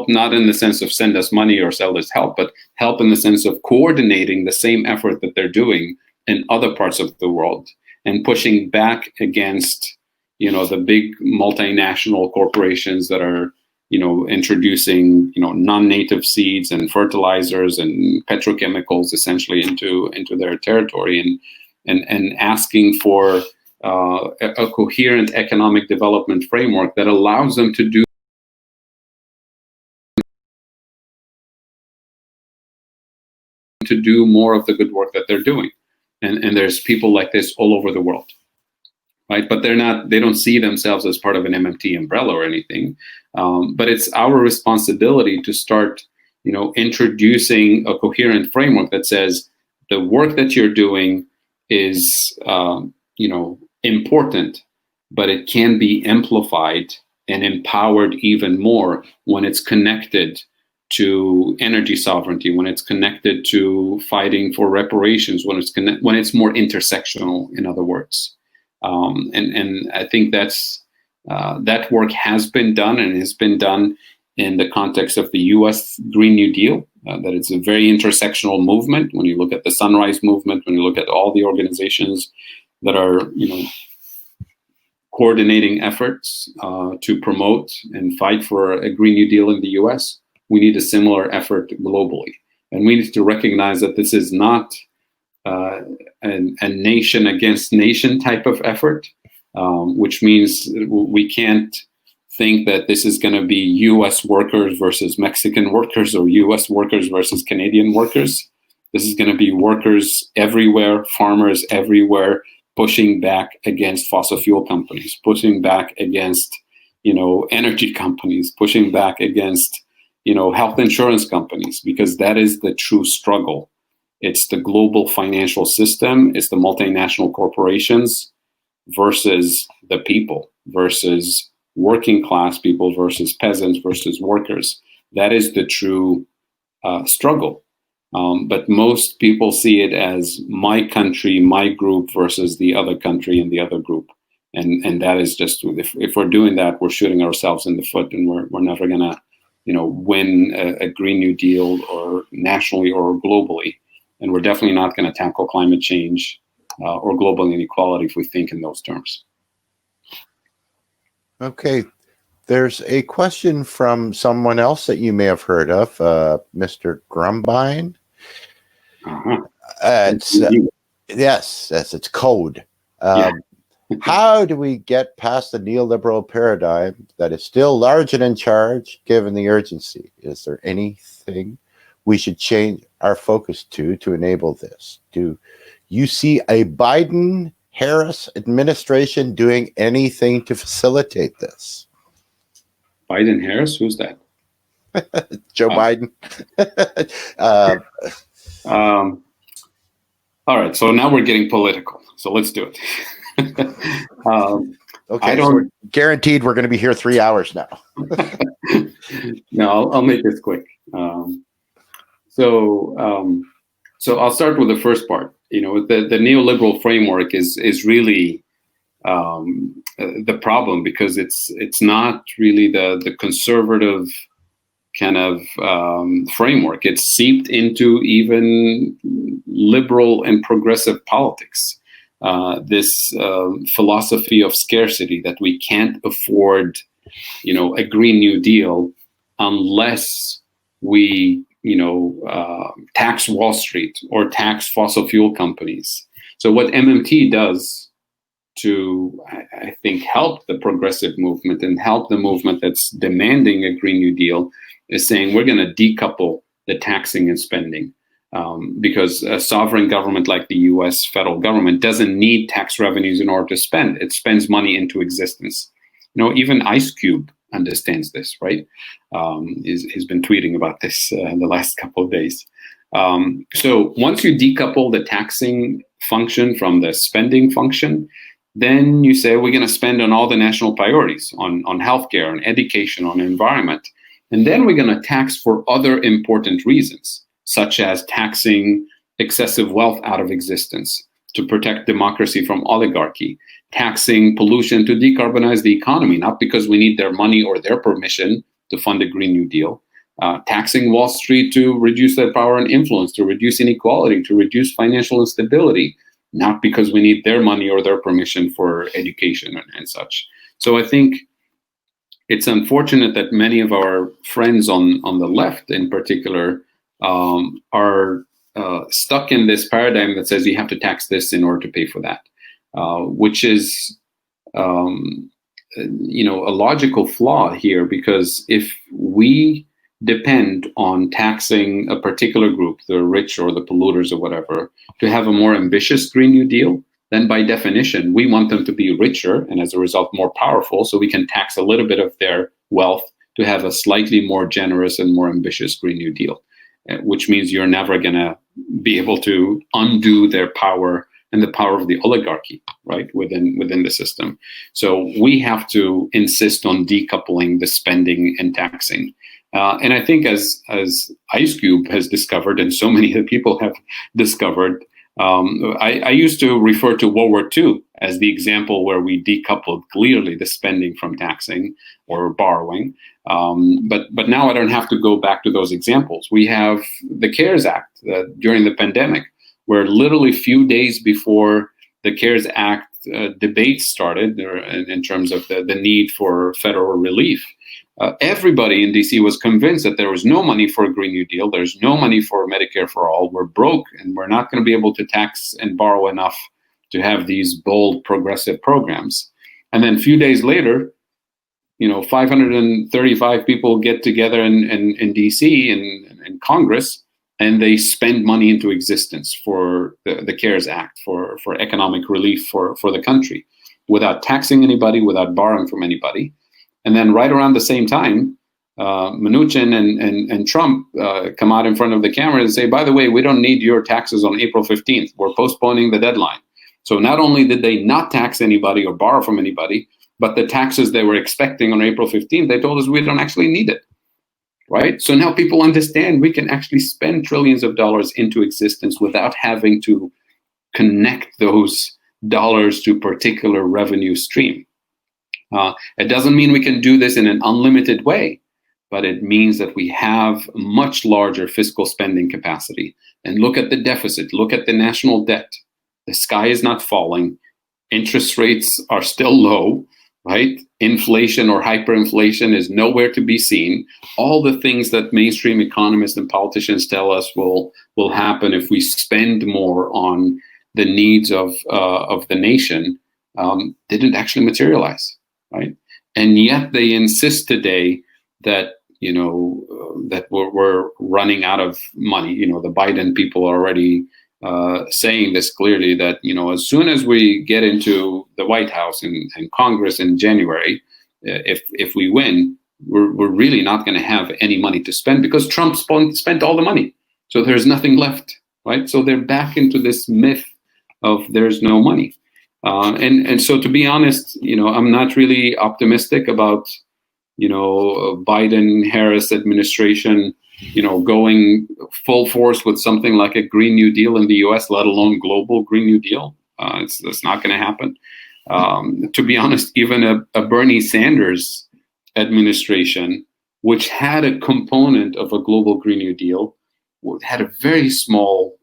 [SPEAKER 3] not in the sense of send us money or sell us help, but help in the sense of coordinating the same effort that they're doing in other parts of the world and pushing back against, the big multinational corporations that are, introducing, non-native seeds and fertilizers and petrochemicals essentially into their territory and asking for a coherent economic development framework that allows them to do more of the good work that they're doing. And there's people like this all over the world, right? But they don't see themselves as part of an MMT umbrella or anything. But it's our responsibility to start, introducing a coherent framework that says the work that you're doing is, important, but it can be amplified and empowered even more when it's connected to energy sovereignty, when it's connected to fighting for reparations, when it's more intersectional, in other words. And I think that work has been done, and has been done in the context of the U.S. Green New Deal, that it's a very intersectional movement. When you look at the Sunrise Movement, when you look at all the organizations that are, coordinating efforts to promote and fight for a Green New Deal in the U.S., we need a similar effort globally. And we need to recognize that this is not a nation against nation type of effort, which means we can't think that this is going to be U.S. workers versus Mexican workers or U.S. workers versus Canadian workers. This is going to be workers everywhere, farmers everywhere, pushing back against fossil fuel companies, pushing back against, energy companies, pushing back against, health insurance companies, because that is the true struggle. It's the global financial system, it's the multinational corporations versus the people, versus working class people, versus peasants, versus workers. That is the true struggle. But most people see it as my country, my group versus the other country and the other group. And that is just, if we're doing that, we're shooting ourselves in the foot, and we're never going to, win a Green New Deal, or nationally or globally. And we're definitely not going to tackle climate change or global inequality if we think in those terms.
[SPEAKER 2] Okay. There's a question from someone else that you may have heard of, Mr. Grumbine. Yes, it's code. How do we get past the neoliberal paradigm that is still large and in charge, given the urgency? Is there anything we should change our focus to enable this? Do you see a Biden-Harris administration doing anything to facilitate this?
[SPEAKER 3] Biden-Harris? Who's that?
[SPEAKER 2] Joe Biden.
[SPEAKER 3] All right, so now we're getting political. So let's do it.
[SPEAKER 2] Okay, so we're guaranteed we're going to be here 3 hours now.
[SPEAKER 3] No, I'll make this quick. So I'll start with the first part. The neoliberal framework is really the problem, because it's not really the conservative kind of framework. It's seeped into even liberal and progressive politics. This philosophy of scarcity, that we can't afford, a Green New Deal unless we, tax Wall Street or tax fossil fuel companies. So what MMT does to, I think, help the progressive movement and help the movement that's demanding a Green New Deal is saying we're going to decouple the taxing and spending. Because a sovereign government like the US federal government doesn't need tax revenues in order to spend. It spends money into existence. Even Ice Cube understands this, right? He's been tweeting about this in the last couple of days. So once you decouple the taxing function from the spending function, then you say we're going to spend on all the national priorities, on healthcare, on education, on environment. And then we're going to tax for other important reasons, such as taxing excessive wealth out of existence to protect democracy from oligarchy, taxing pollution to decarbonize the economy, not because we need their money or their permission to fund a Green New Deal, taxing Wall Street to reduce their power and influence, to reduce inequality, to reduce financial instability, not because we need their money or their permission for education and such. So I think it's unfortunate that many of our friends on the left in particular are stuck in this paradigm that says you have to tax this in order to pay for that, which is a logical flaw here, because if we depend on taxing a particular group, the rich or the polluters or whatever, to have a more ambitious Green New Deal, then by definition, we want them to be richer and as a result more powerful, so we can tax a little bit of their wealth to have a slightly more generous and more ambitious Green New Deal, which means you're never going to be able to undo their power and the power of the oligarchy, right, within the system. So we have to insist on decoupling the spending and taxing. And I think as Ice Cube has discovered, and so many other people have discovered, I used to refer to World War II as the example where we decoupled clearly the spending from taxing or borrowing. But now I don't have to go back to those examples. We have the CARES Act during the pandemic, where literally a few days before the CARES Act debate started in terms of the need for federal relief, everybody in DC was convinced that there was no money for a Green New Deal. There's no money for Medicare for all. We're broke, and we're not going to be able to tax and borrow enough to have these bold progressive programs. And then a few days later, 535 people get together in DC and in Congress, and they spend money into existence for the CARES Act, for economic relief for the country, without taxing anybody, without borrowing from anybody. And then right around the same time, Mnuchin and Trump come out in front of the camera and say, by the way, we don't need your taxes on April 15th. We're postponing the deadline. So not only did they not tax anybody or borrow from anybody, but the taxes they were expecting on April 15th, they told us we don't actually need it. Right? So now people understand we can actually spend trillions of dollars into existence without having to connect those dollars to a particular revenue stream. It doesn't mean we can do this in an unlimited way, but it means that we have much larger fiscal spending capacity. And look at the deficit, look at the national debt. The sky is not falling. Interest rates are still low, right? Inflation or hyperinflation is nowhere to be seen. All the things that mainstream economists and politicians tell us will happen if we spend more on the needs of the nation didn't actually materialize. Right, and yet they insist today that that we're running out of money. The Biden people are already saying this clearly, that as soon as we get into the White House and Congress in January, if we win, we're really not going to have any money to spend because Trump spent all the money, so there's nothing left. Right, so they're back into this myth of there's no money. And so, to be honest, I'm not really optimistic about, Biden-Harris administration, going full force with something like a Green New Deal in the U.S., let alone global Green New Deal. It's not going to happen. To be honest, even a Bernie Sanders administration, which had a component of a global Green New Deal, had a very small,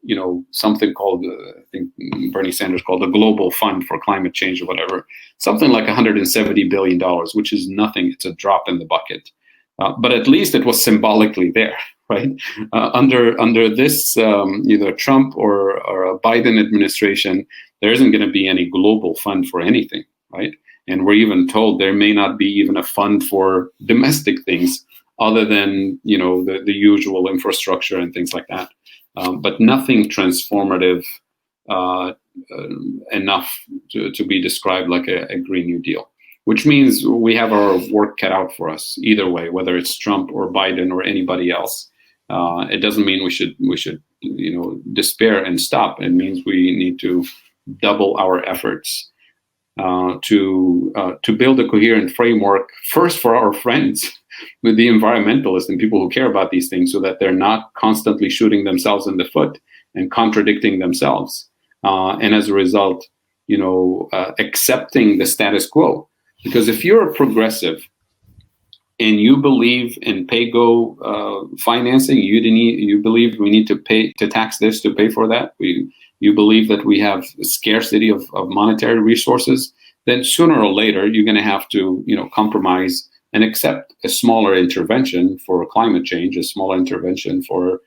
[SPEAKER 3] something called, I think Bernie Sanders called the Global Fund for Climate Change or whatever, something like $170 billion, which is nothing. It's a drop in the bucket. But at least it was symbolically there, right? Under this, either Trump or a Biden administration, there isn't going to be any global fund for anything, right? And we're even told there may not be even a fund for domestic things, other than the usual infrastructure and things like that, but nothing transformative enough to be described like a Green New Deal. Which means we have our work cut out for us either way, whether it's Trump or Biden or anybody else. It doesn't mean we should despair and stop. It means we need to double our efforts to build a coherent framework first for our friends, with the environmentalists and people who care about these things, so that they're not constantly shooting themselves in the foot and contradicting themselves. And as a result, accepting the status quo. Because if you're a progressive and you believe in pay-go financing, you believe we need to tax this to pay for that, you believe that we have a scarcity of monetary resources, then sooner or later you're going to have to compromise and accept a smaller intervention for climate change, a smaller intervention for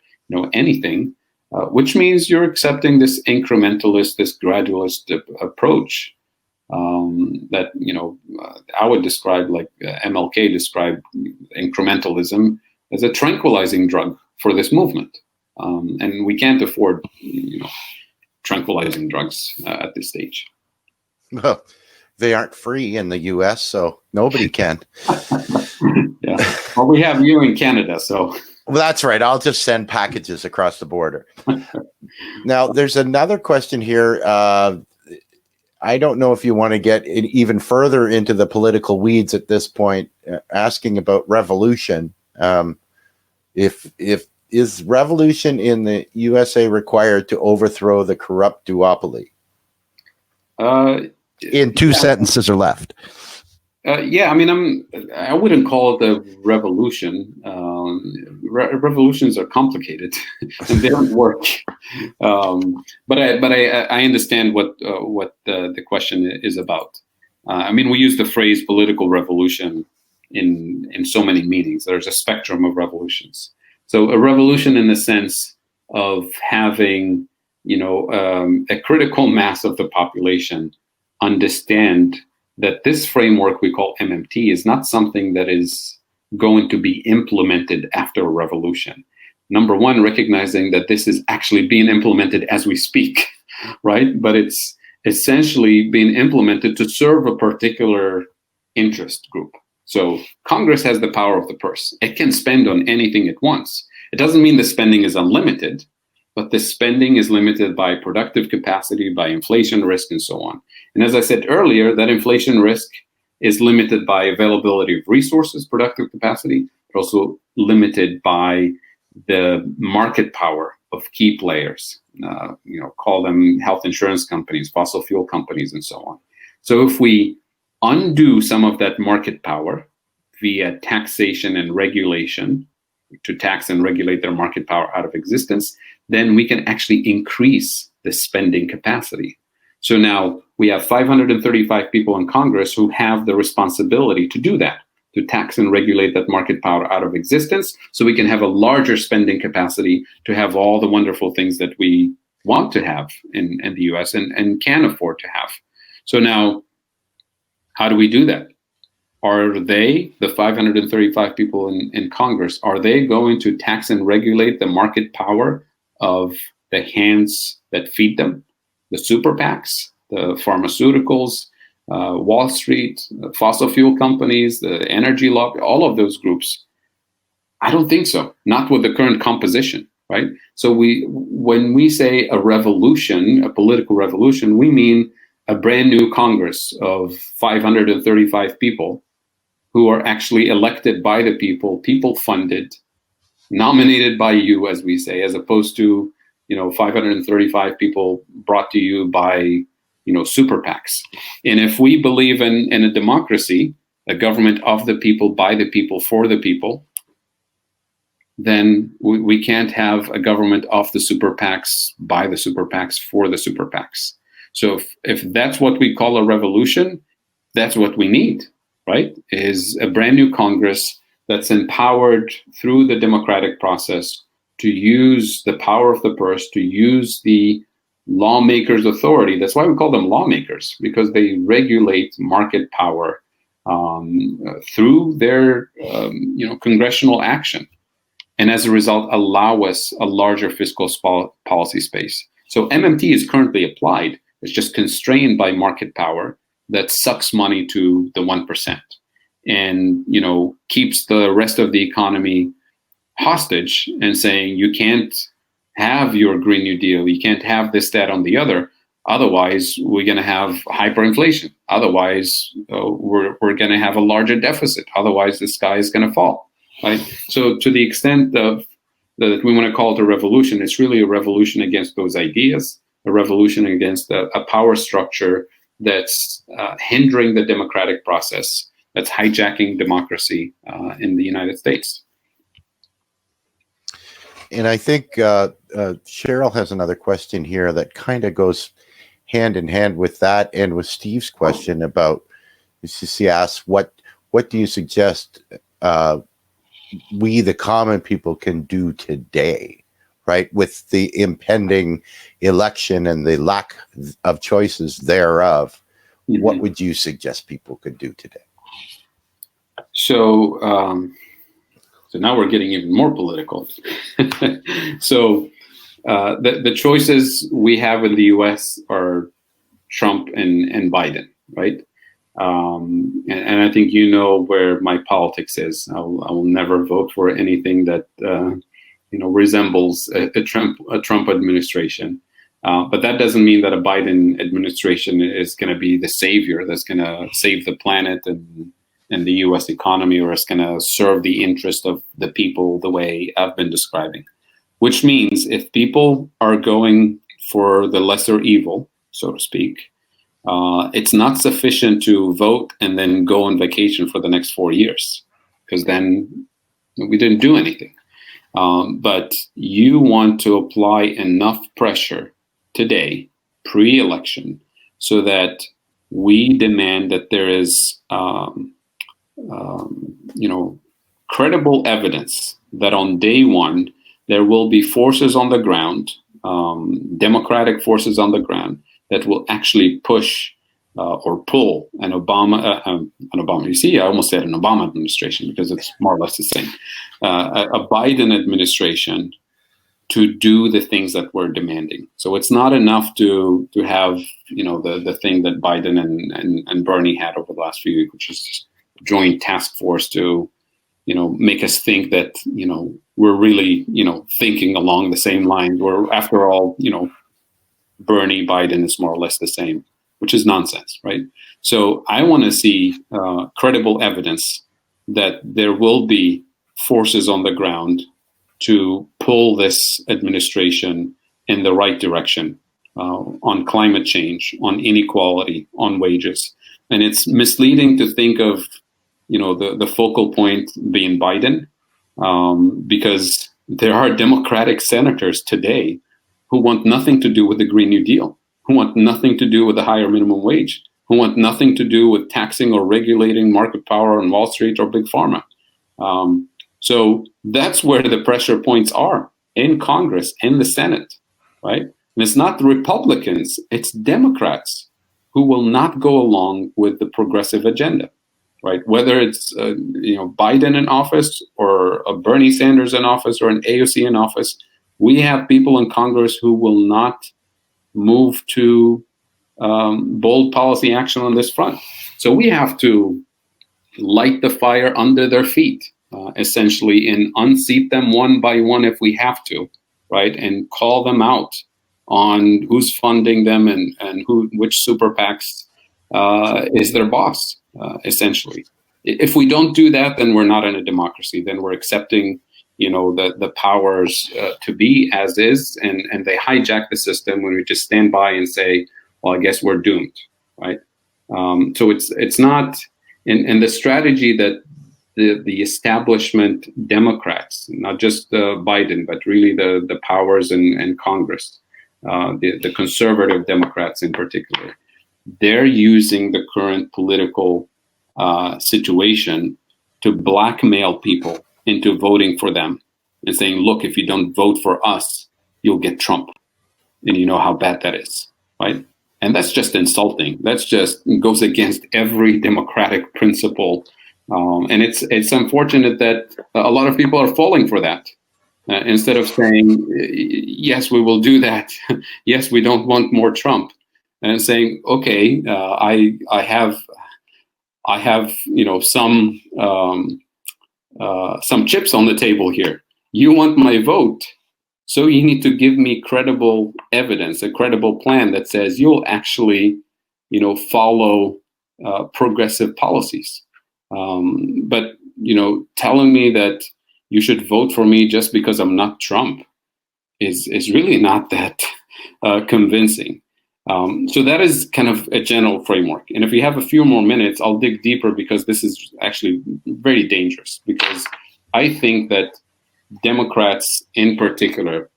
[SPEAKER 3] anything, which means you're accepting this incrementalist, this gradualist approach that I would describe, like MLK described incrementalism as a tranquilizing drug for this movement, and we can't afford tranquilizing drugs at this stage.
[SPEAKER 2] Well, they aren't free in the U.S., so nobody can.
[SPEAKER 3] Yeah. Well, we have you in Canada, so.
[SPEAKER 2] Well, that's right. I'll just send packages across the border. Now, there's another question here. I don't know if you want to get even further into the political weeds at this point, asking about revolution. If is revolution in the USA required to overthrow the corrupt duopoly? In two sentences or left.
[SPEAKER 3] Yeah, I mean, I wouldn't call it a revolution. Revolutions are complicated and they don't work. But I understand what the question is about. I mean, we use the phrase political revolution in so many meanings. There's a spectrum of revolutions. So a revolution in the sense of having, a critical mass of the population understand that this framework we call MMT is not something that is going to be implemented after a revolution. Number one, recognizing that this is actually being implemented as we speak, right? But it's essentially being implemented to serve a particular interest group. So Congress has the power of the purse. It can spend on anything it wants. It doesn't mean the spending is unlimited, but the spending is limited by productive capacity, by inflation risk, and so on. And as I said earlier, that inflation risk is limited by availability of resources, productive capacity, but also limited by the market power of key players. Call them health insurance companies, fossil fuel companies, and so on. So if we undo some of that market power via taxation and regulation, to tax and regulate their market power out of existence, then we can actually increase the spending capacity. So now we have 535 people in Congress who have the responsibility to do that, to tax and regulate that market power out of existence, so we can have a larger spending capacity to have all the wonderful things that we want to have in the US and can afford to have. So now, how do we do that? Are they, the 535 people in Congress, are they going to tax and regulate the market power of the hands that feed them? The super PACs, the pharmaceuticals, Wall Street, fossil fuel companies, the energy lobby, all of those groups? I don't think so. Not with the current composition, right? So when we say a revolution, a political revolution, we mean a brand new Congress of 535 people who are actually elected by the people, people funded, nominated by you, as we say, as opposed to 535 people brought to you by super PACs. And if we believe in a democracy, a government of the people, by the people, for the people, then we can't have a government of the super PACs, by the super PACs, for the super PACs. So if that's what we call a revolution, that's what we need, right? Is a brand new Congress that's empowered through the democratic process to use the power of the purse, to use the lawmakers' authority. That's why we call them lawmakers, because they regulate market power through their congressional action. And as a result, allow us a larger fiscal policy space. So MMT is currently applied. It's just constrained by market power that sucks money to the 1% and keeps the rest of the economy hostage and saying you can't have your Green New Deal, you can't have this, that, on the other. Otherwise, we're going to have hyperinflation. Otherwise, we're going to have a larger deficit. Otherwise, the sky is going to fall. Right. So, to the extent of that we want to call it a revolution, it's really a revolution against those ideas, a revolution against a power structure that's hindering the democratic process, that's hijacking democracy in the United States.
[SPEAKER 2] And I think Cheryl has another question here that kind of goes hand in hand with that and with Steve's question about, she asks, what do you suggest we, the common people, can do today, right, with the impending election and the lack of choices thereof? Mm-hmm. What would you suggest people could do today?
[SPEAKER 3] So now we're getting even more political. So the choices we have in the U.S. are Trump and Biden, right? And I think where my politics is. I will never vote for anything that resembles a Trump administration. But that doesn't mean that a Biden administration is going to be the savior that's going to save the planet and the U.S. economy, or is going to serve the interest of the people the way I've been describing. which means if people are going for the lesser evil, so to speak, it's not sufficient to vote and then go on vacation for the next 4 years, because then we didn't do anything. But you want to apply enough pressure today, pre-election, so that we demand that there is, credible evidence that on day one there will be forces on the ground, democratic forces on the ground, that will actually push or pull an Obama. You see, I almost said an Obama administration because it's more or less the same. A Biden administration to do the things that we're demanding. So it's not enough to have the thing that Biden and Bernie had over the last few weeks, which is joint task force to make us think that we're really thinking along the same lines. Where after all, Bernie, Biden is more or less the same, which is nonsense, right? So I want to see credible evidence that there will be forces on the ground to pull this administration in the right direction on climate change, on inequality, on wages. And it's misleading to think of the focal point being Biden, because there are Democratic senators today who want nothing to do with the Green New Deal, who want nothing to do with the higher minimum wage, who want nothing to do with taxing or regulating market power on Wall Street or Big Pharma. So that's where the pressure points are in Congress, in the Senate, right? And it's not the Republicans, it's Democrats who will not go along with the progressive agenda, right? Whether it's Biden in office or a Bernie Sanders in office or an AOC in office, we have people in Congress who will not move to bold policy action on this front. So we have to light the fire under their feet, essentially, and unseat them one by one if we have to, right? And call them out on who's funding them and which super PACs is their boss, essentially. If we don't do that, then we're not in a democracy. Then we're accepting the powers to be as is, and they hijack the system when we just stand by and say, well, I guess we're doomed, right? So it's not, and the strategy that the establishment Democrats, not just Biden, but really the powers in Congress, the conservative Democrats in particular, they're using the current political situation to blackmail people into voting for them and saying, look, if you don't vote for us, you'll get Trump. And you know how bad that is, right? And that's just insulting. That's just goes against every democratic principle. And it's unfortunate that a lot of people are falling for that. Instead of saying, yes, we will do that. Yes, we don't want more Trump. And saying, okay, I have some chips on the table here. You want my vote, so you need to give me credible evidence, a credible plan that says you'll actually, follow progressive policies. But telling me that you should vote for me just because I'm not Trump is really not that convincing. So that is kind of a general framework. And if we have a few more minutes, I'll dig deeper, because this is actually very dangerous, because I think that Democrats in particular,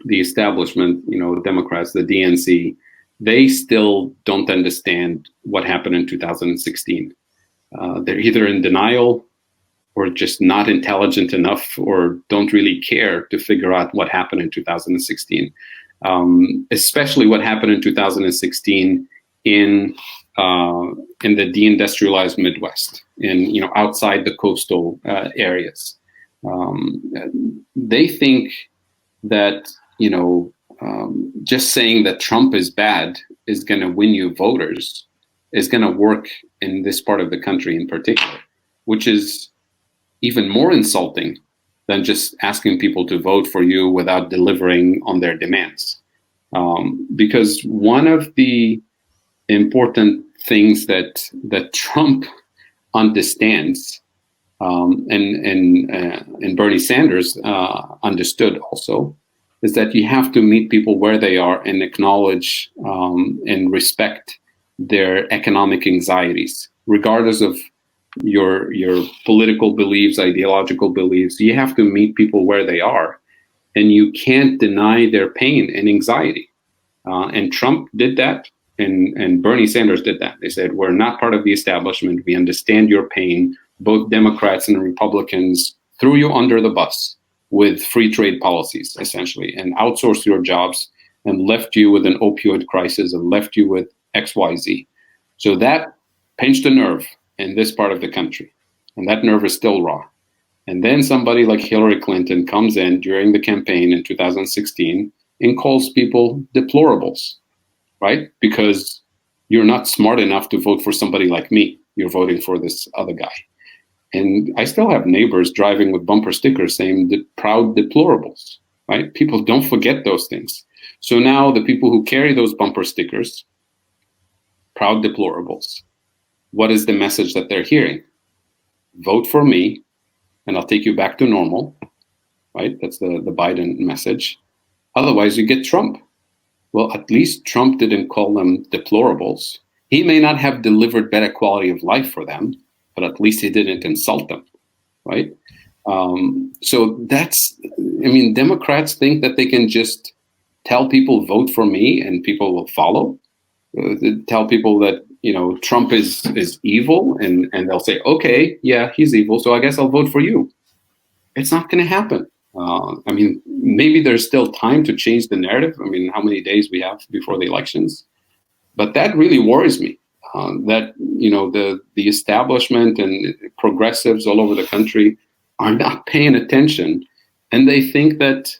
[SPEAKER 3] the establishment, Democrats, the DNC, they still don't understand what happened in 2016. They're either in denial or just not intelligent enough, or don't really care to figure out what happened in 2016. Especially what happened in 2016 in the deindustrialized Midwest, outside the coastal areas. They think that just saying that Trump is bad is going to win you voters, is going to work in this part of the country in particular, which is even more insulting than just asking people to vote for you without delivering on their demands. Because one of the important things that Trump understands and Bernie Sanders understood also, is that you have to meet people where they are and acknowledge and respect their economic anxieties, regardless of your political beliefs, ideological beliefs. You have to meet people where they are, and you can't deny their pain and anxiety. And Trump did that, and Bernie Sanders did that. They said, we're not part of the establishment. We understand your pain. Both Democrats and Republicans threw you under the bus with free trade policies, essentially, and outsourced your jobs and left you with an opioid crisis and left you with XYZ. So that pinched a nerve in this part of the country, and that nerve is still raw. And then somebody like Hillary Clinton comes in during the campaign in 2016 and calls people deplorables, right? Because you're not smart enough to vote for somebody like me. You're voting for this other guy. And I still have neighbors driving with bumper stickers saying proud deplorables, right? People don't forget those things. So now the people who carry those bumper stickers, proud deplorables, what is the message that they're hearing? Vote for me and I'll take you back to normal, right? That's the Biden message. Otherwise you get Trump. Well, at least Trump didn't call them deplorables. He may not have delivered better quality of life for them, but at least he didn't insult them, right? So that's, I mean, Democrats think that they can just tell people vote for me and people will follow. Tell people that, you know, Trump is evil and they'll say, okay, yeah, he's evil, so I guess I'll vote for you. It's not going to happen. I mean, maybe there's still time to change the narrative. I mean, how many days we have before the elections? But that really worries me. That, you know, the establishment and progressives all over the country are not paying attention, and they think that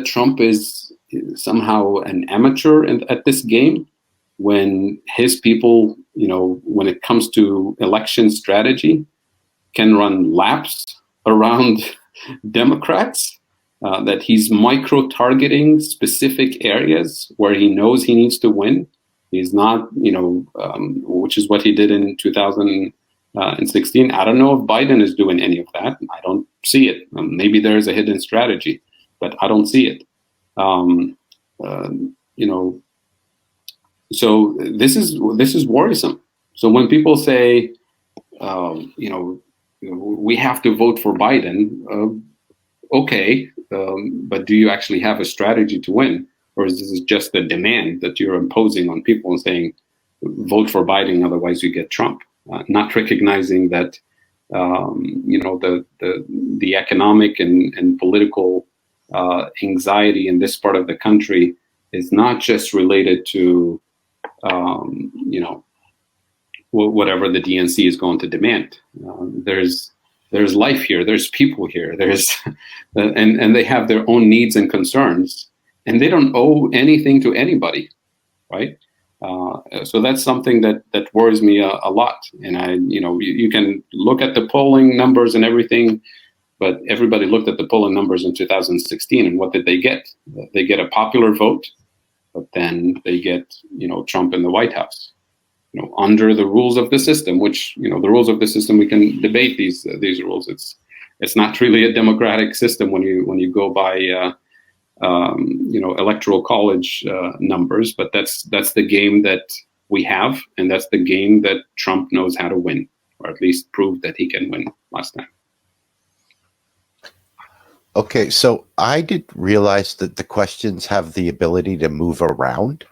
[SPEAKER 3] Trump is somehow an amateur at this game, when his people, you know, when it comes to election strategy, can run laps around Democrats. That he's micro-targeting specific areas where he knows he needs to win. He's not, you know, which is what he did in 2016. I don't know if Biden is doing any of that. I don't see it. Maybe there is a hidden strategy, but I don't see it. You know, so this is worrisome. So when people say, you know, we have to vote for Biden, okay, but do you actually have a strategy to win? Or is this just a demand that you're imposing on people and saying, vote for Biden, otherwise you get Trump? Not recognizing that, you know, the economic and political anxiety in this part of the country is not just related to, you know, whatever the DNC is going to demand. There's life here. There's people here. There's and they have their own needs and concerns. And they don't owe anything to anybody, right? So that's something that worries me a lot. And you can look at the polling numbers and everything, but everybody looked at the polling numbers in 2016, and what did they get? They get a popular vote, but then they get, you know, Trump in the White House, you know, under the rules of the system. Which, you know, the rules of the system, we can debate these rules. It's not really a democratic system when you go by. You know, electoral college numbers, but that's the game that we have, and that's the game that Trump knows how to win, or at least proved that he can win last time.
[SPEAKER 2] Okay, so I didn't realize that the questions have the ability to move around.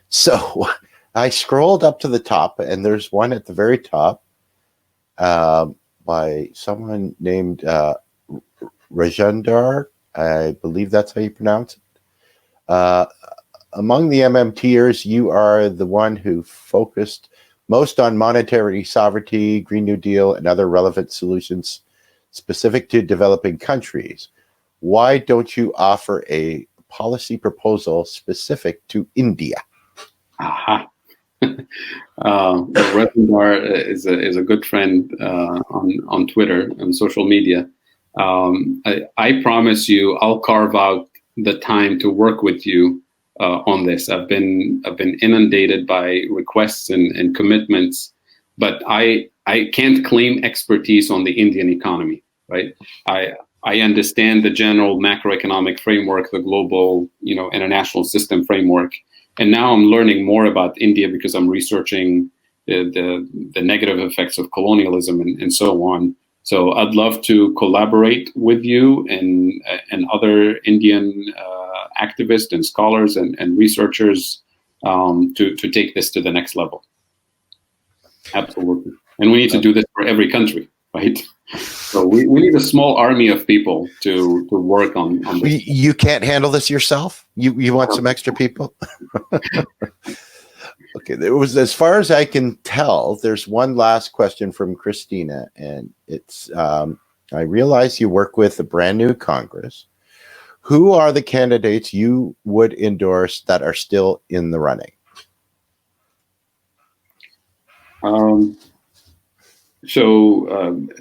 [SPEAKER 2] So I scrolled up to the top, and there's one at the very top by someone named Rajendar. I believe that's how you pronounce it. Among the MMTers, you are the one who focused most on monetary sovereignty, Green New Deal, and other relevant solutions specific to developing countries. Why don't you offer a policy proposal specific to India?
[SPEAKER 3] Aha. Rajendar is a good friend on Twitter and social media. I promise you, I'll carve out the time to work with you on this. I've been inundated by requests and commitments, but I I can't claim expertise on the Indian economy, right? I understand the general macroeconomic framework, the global, international system framework, and now I'm learning more about India because I'm researching the negative effects of colonialism and so on. So I'd love to collaborate with you and other Indian activists and scholars and researchers to take this to the next level. Absolutely. And we need to do this for every country, right? So we need a small army of people to work on this.
[SPEAKER 2] You can't handle this yourself? You want some extra people? Okay, there was, as far as I can tell, there's one last question from Christina, and it's, I realize you work with a brand new Congress. Who are the candidates you would endorse that are still in the running?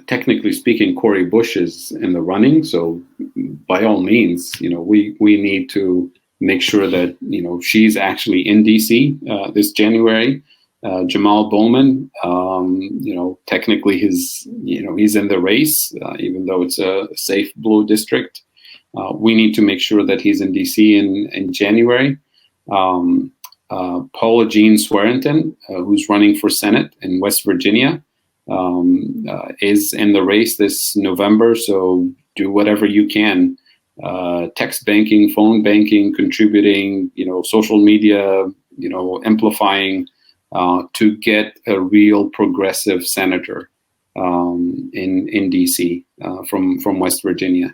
[SPEAKER 3] Technically speaking, Cori Bush is in the running. So by all means, we need to make sure that, she's actually in DC this January. Jamal Bowman, technically he's in the race, even though it's a safe blue district. We need to make sure that he's in DC in January. Paula Jean Swearengen, who's running for Senate in West Virginia, is in the race this November. So do whatever you can. Text banking, phone banking, contributing, social media, amplifying to get a real progressive senator in DC from West Virginia.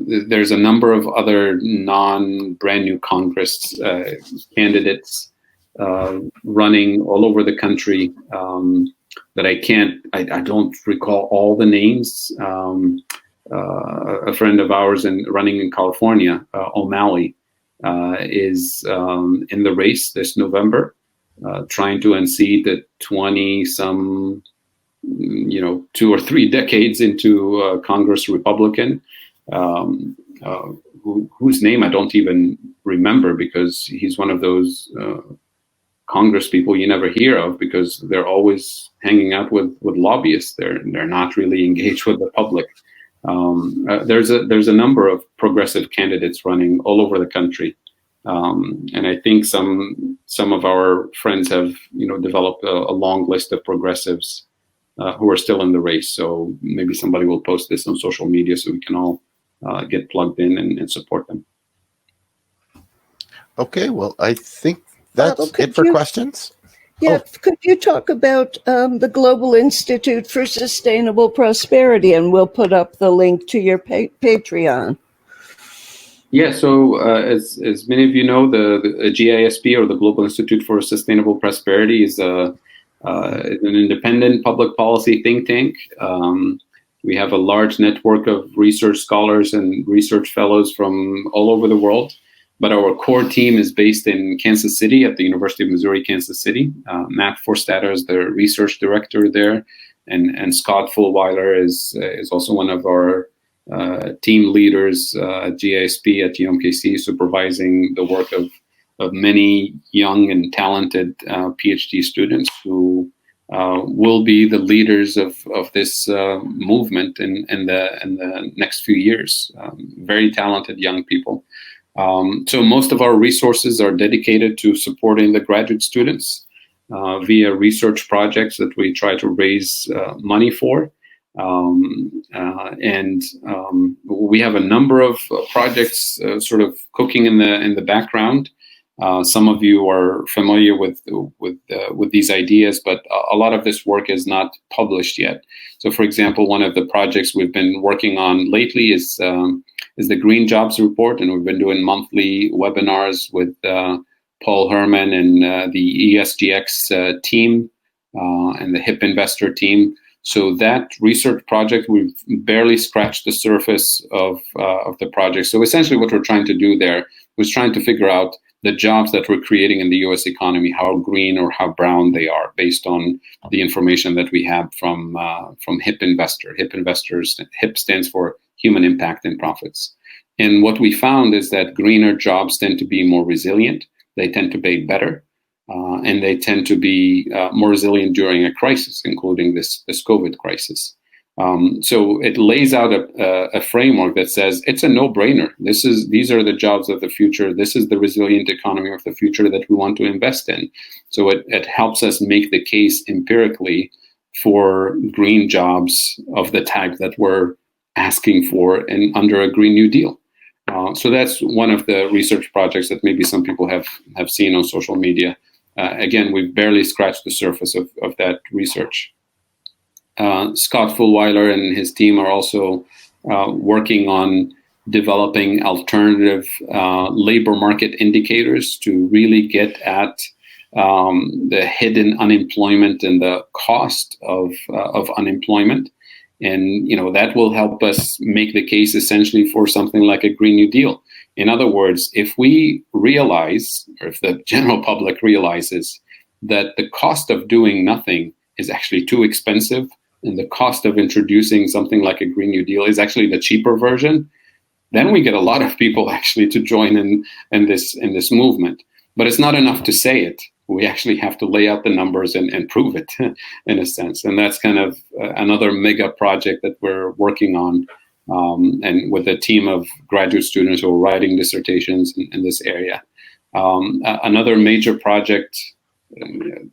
[SPEAKER 3] There's a number of other brand new Congress candidates running all over the country that I don't recall all the names. A friend of ours running in California, O'Malley, is in the race this November, trying to unseat the 20-some, 2 or 3 decades into Congress Republican, whose name I don't even remember, because he's one of those Congress people you never hear of, because they're always hanging out with lobbyists. They're not really engaged with the public. There's a number of progressive candidates running all over the country, and I think some of our friends have developed a long list of progressives who are still in the race. So maybe somebody will post this on social media so we can all get plugged in and support them. Okay, well, I think that's it for questions.
[SPEAKER 1] Yeah, could you talk about the Global Institute for Sustainable Prosperity, and we'll put up the link to your Patreon.
[SPEAKER 3] Yeah, so as many of you know, the GISP, or the Global Institute for Sustainable Prosperity, is an independent public policy think tank. We have a large network of research scholars and research fellows from all over the world. But our core team is based in Kansas City at the University of Missouri, Kansas City. Matt Forstater is the research director there, and Scott Fulweiler is also one of our team leaders at GISP at UMKC, supervising the work of many young and talented PhD students who will be the leaders of this movement in the next few years. Very talented young people. So most of our resources are dedicated to supporting the graduate students via research projects that we try to raise money for. And we have a number of projects sort of cooking in the background. Some of you are familiar with these ideas, but a lot of this work is not published yet. So, for example, one of the projects we've been working on lately is the Green Jobs Report, and we've been doing monthly webinars with Paul Herman and the ESGX team and the HIP Investor team. So that research project, we've barely scratched the surface of the project. So essentially what we're trying to do there was trying to figure out the jobs that we're creating in the U.S. economy, how green or how brown they are, based on the information that we have from HIP Investor. HIP stands for Human Impact and Profits. And what we found is that greener jobs tend to be more resilient. They tend to pay better. and they tend to be more resilient during a crisis, including this COVID crisis. So it lays out a framework that says it's a no-brainer. These are the jobs of the future. This is the resilient economy of the future that we want to invest in. So it helps us make the case empirically for green jobs of the type that we're asking for and under a Green New Deal. So that's one of the research projects that maybe some people have seen on social media. Again, we've barely scratched the surface of that research. Scott Fulweiler and his team are also working on developing alternative labor market indicators to really get at the hidden unemployment and the cost of unemployment. And that will help us make the case essentially for something like a Green New Deal. In other words, if we realize, or if the general public realizes that the cost of doing nothing is actually too expensive, and the cost of introducing something like a Green New Deal is actually the cheaper version, then we get a lot of people actually to join in this movement. But it's not enough to say it. We actually have to lay out the numbers and prove it in a sense. And that's kind of another mega project that we're working on, and with a team of graduate students who are writing dissertations in this area. Another major project,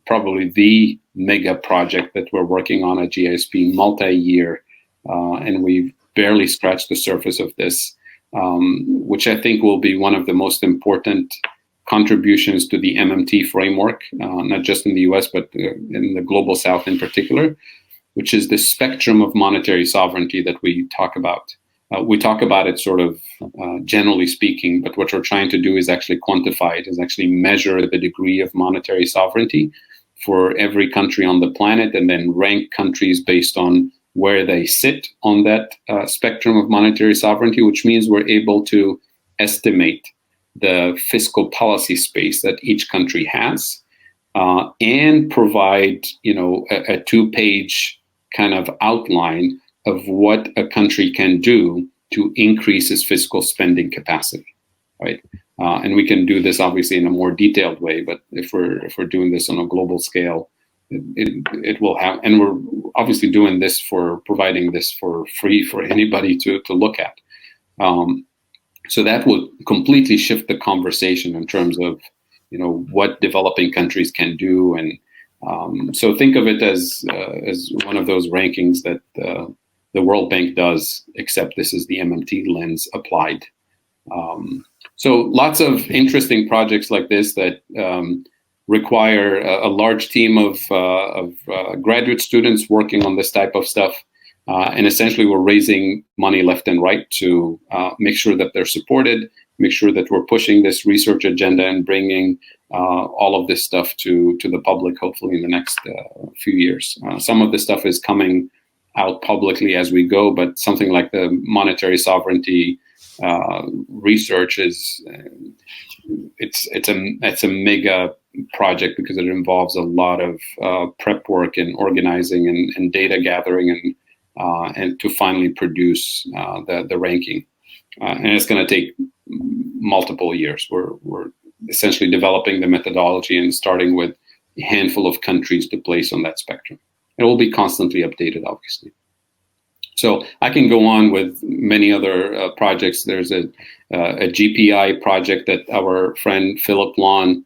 [SPEAKER 3] probably the mega project that we're working on at GISP, multi-year, and we've barely scratched the surface of this, which I think will be one of the most important contributions to the MMT framework, not just in the US, but in the global South in particular, which is the spectrum of monetary sovereignty that we talk about. We talk about it sort of generally speaking, but what we're trying to do is actually quantify it, is actually measure the degree of monetary sovereignty for every country on the planet, and then rank countries based on where they sit on that spectrum of monetary sovereignty, which means we're able to estimate the fiscal policy space that each country has, and provide, a 2-page kind of outline of what a country can do to increase its fiscal spending capacity, right? And we can do this obviously in a more detailed way, but if we're doing this on a global scale, it will have, and we're obviously doing this providing this for free for anybody to look at. So that will completely shift the conversation in terms of, what developing countries can do, and so think of it as one of those rankings that the World Bank does, except this is the MMT lens applied. So lots of interesting projects like this that require a large team of graduate students working on this type of stuff. And essentially, we're raising money left and right to make sure that they're supported, make sure that we're pushing this research agenda and bringing all of this stuff to the public, hopefully in the next few years. Some of this stuff is coming out publicly as we go, but something like the monetary sovereignty research is it's a mega project because it involves a lot of prep work and organizing and data gathering and to finally produce the ranking, and it's going to take multiple years. We're essentially developing the methodology and starting with a handful of countries to place on that spectrum. It will be constantly updated, obviously. So I can go on with many other projects. There's a GPI project that our friend Philip Lawn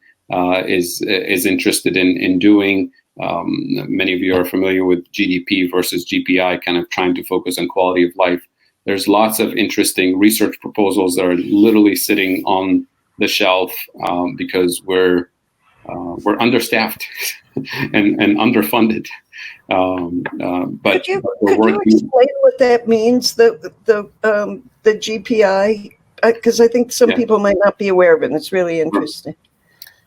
[SPEAKER 3] is interested in doing. Many of you are familiar with GDP versus GPI, kind of trying to focus on quality of life. There's lots of interesting research proposals that are literally sitting on the shelf because we're understaffed and underfunded. But
[SPEAKER 1] could you explain what that means? The GPI, because I think some people might not be aware of it. And it's really interesting.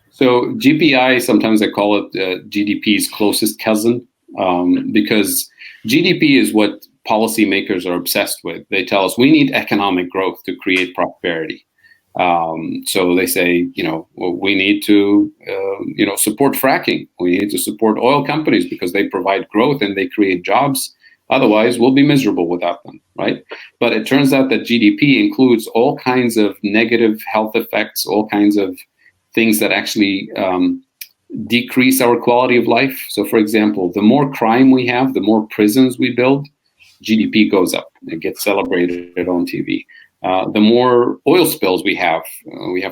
[SPEAKER 3] So GPI, sometimes I call it GDP's closest cousin, because GDP is what policymakers are obsessed with. They tell us we need economic growth to create prosperity. So they say, we need to, support fracking. We need to support oil companies because they provide growth and they create jobs. Otherwise, we'll be miserable without them, right? But it turns out that GDP includes all kinds of negative health effects, all kinds of things that actually decrease our quality of life. So, for example, the more crime we have, the more prisons we build, GDP goes up. It gets celebrated on TV. The more oil spills we have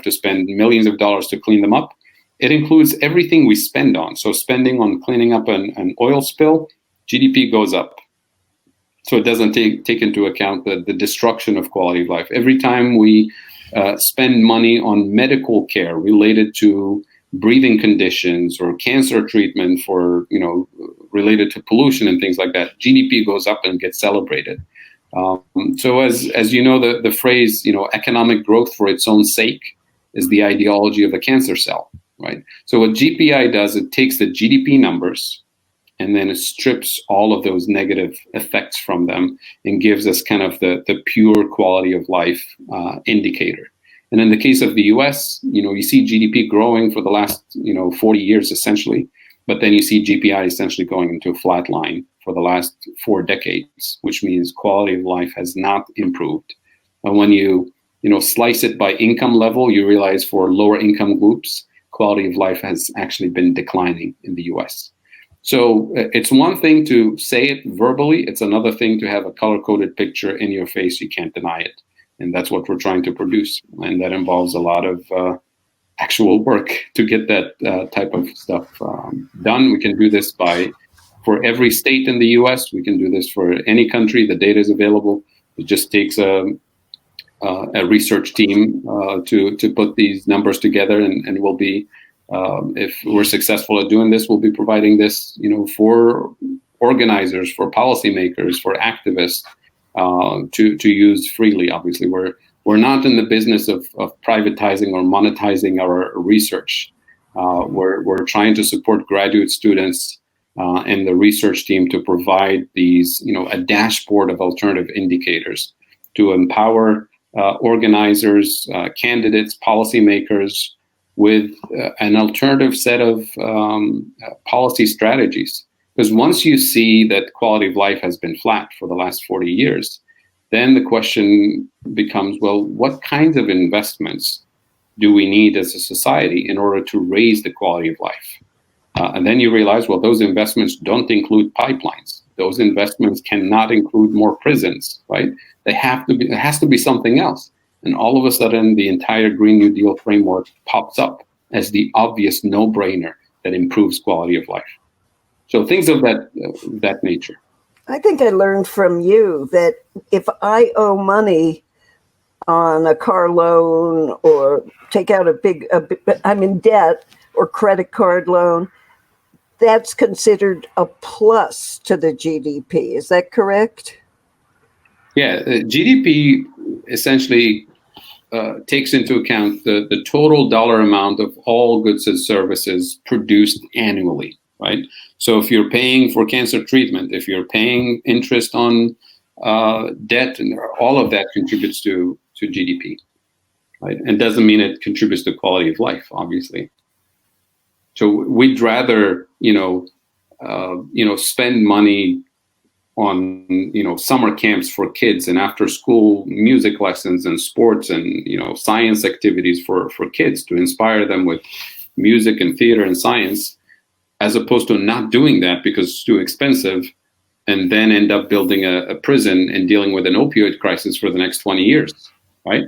[SPEAKER 3] to spend millions of dollars to clean them up. It includes everything we spend on. So spending on cleaning up an oil spill, GDP goes up. So it doesn't take into account the destruction of quality of life. Every time we spend money on medical care related to breathing conditions or cancer treatment for, related to pollution and things like that, GDP goes up and gets celebrated. So as you know, the phrase, economic growth for its own sake is the ideology of a cancer cell, right? So what GPI does, it takes the GDP numbers and then it strips all of those negative effects from them and gives us kind of the pure quality of life indicator. And in the case of the US, you see GDP growing for the last, 40 years essentially, but then you see GPI essentially going into a flat line for the last 4 decades, which means quality of life has not improved. And when you slice it by income level, you realize for lower income groups, quality of life has actually been declining in the US. So it's one thing to say it verbally. It's another thing to have a color-coded picture in your face. You can't deny it. And that's what we're trying to produce. And that involves a lot of actual work to get that type of stuff done. We can do this for every state in the US. We can do this for any country. The data is available. It just takes a research team to put these numbers together, and we'll be, if we're successful at doing this, we'll be providing this, for organizers, for policymakers, for activists to use freely. Obviously, we're not in the business of privatizing or monetizing our research. We're trying to support graduate students and the research team to provide these, a dashboard of alternative indicators to empower organizers, candidates, policymakers with an alternative set of policy strategies. Because once you see that quality of life has been flat for the last 40 years, then the question becomes, well, what kinds of investments do we need as a society in order to raise the quality of life? And then you realize, well, those investments don't include pipelines. Those investments cannot include more prisons, right? It has to be something else. And all of a sudden, the entire Green New Deal framework pops up as the obvious no-brainer that improves quality of life. So things of that nature.
[SPEAKER 1] I think I learned from you that if I owe money on a car loan or take out I'm in debt or credit card loan, that's considered a plus to the GDP. Is that correct?
[SPEAKER 3] Yeah, GDP essentially takes into account the total dollar amount of all goods and services produced annually, right? So if you're paying for cancer treatment, if you're paying interest on debt, and all of that contributes to GDP, right? And doesn't mean it contributes to quality of life, obviously. So we'd rather, spend money on, summer camps for kids and after school music lessons and sports and, science activities for kids to inspire them with music and theater and science, as opposed to not doing that because it's too expensive and then end up building a prison and dealing with an opioid crisis for the next 20 years, right?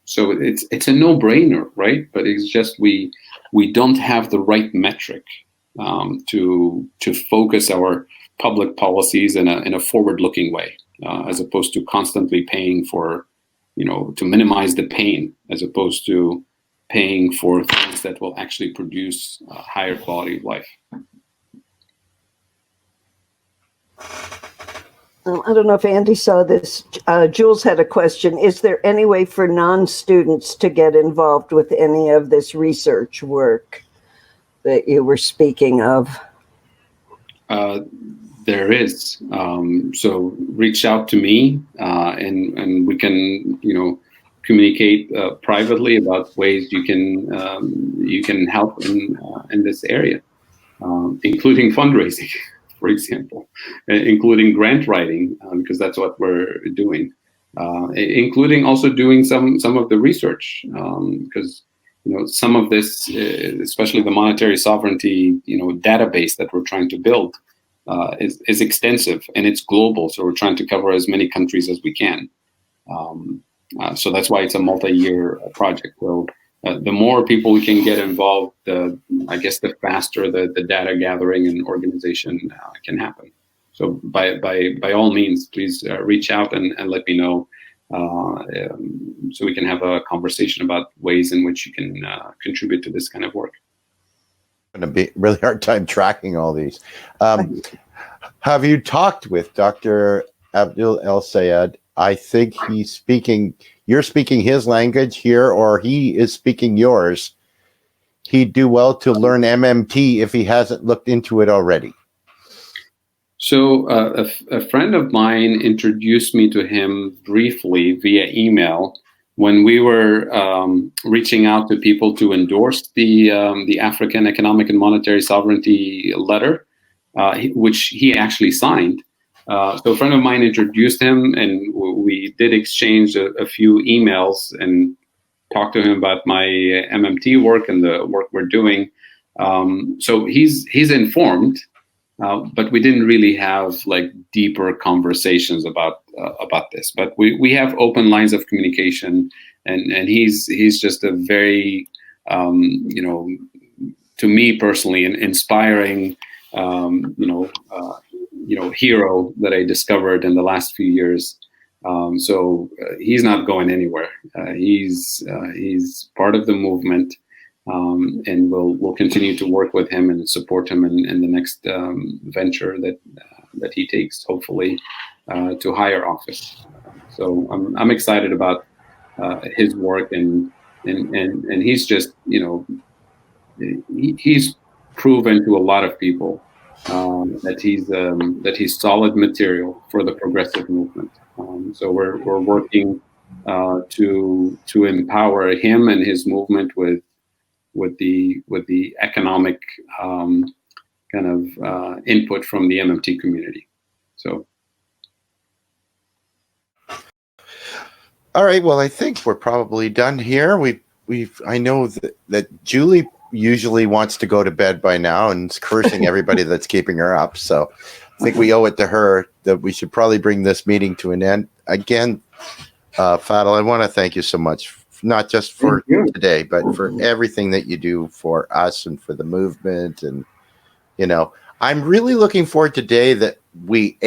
[SPEAKER 3] So it's a no-brainer, right? But it's just we don't have the right metric to focus our public policies in a forward-looking way, as opposed to constantly paying for, to minimize the pain, as opposed to paying for things that will actually produce a higher quality of life.
[SPEAKER 1] I don't know if Andy saw this. Jules had a question. Is there any way for non-students to get involved with any of this research work that you were speaking of?
[SPEAKER 3] There is. So reach out to me and we can, communicate privately about ways you can help in this area, including fundraising, for example, including grant writing, because that's what we're doing, including also doing some of the research, because some of this, especially the monetary sovereignty, database that we're trying to build, is extensive and it's global. So we're trying to cover as many countries as we can. So that's why it's a multi-year project. So the more people we can get involved, the faster the data gathering and organization can happen. So by all means, please reach out and let me know, so we can have a conversation about ways in which you can contribute to this kind of work.
[SPEAKER 2] It's going to be a really hard time tracking all these. Have you talked with Dr. Abdul El Sayed? I think you're speaking his language here, or he is speaking yours. He'd do well to learn MMT if he hasn't looked into it already.
[SPEAKER 3] So a friend of mine introduced me to him briefly via email when we were reaching out to people to endorse the African Economic and Monetary Sovereignty letter, which he actually signed. So a friend of mine introduced him, and we did exchange a few emails and talked to him about my MMT work and the work we're doing. So he's informed, but we didn't really have deeper conversations about this. But we have open lines of communication, and he's just a very to me personally an inspiring hero that I discovered in the last few years. So he's not going anywhere. He's part of the movement, and we'll continue to work with him and support him in the next venture that he takes, hopefully, to higher office. So I'm excited about his work, and he's just he's proven to a lot of people that he's solid material for the progressive movement. So we're working to empower him and his movement with the economic input from the MMT community. So.
[SPEAKER 2] All right. Well, I think we're probably done here. I know that Julie usually wants to go to bed by now and is cursing everybody that's keeping her up. So I think we owe it to her that we should probably bring this meeting to an end. Again, Fadhel, I want to thank you so much, not just for today, but for everything that you do for us and for the movement. And, I'm really looking forward today that we,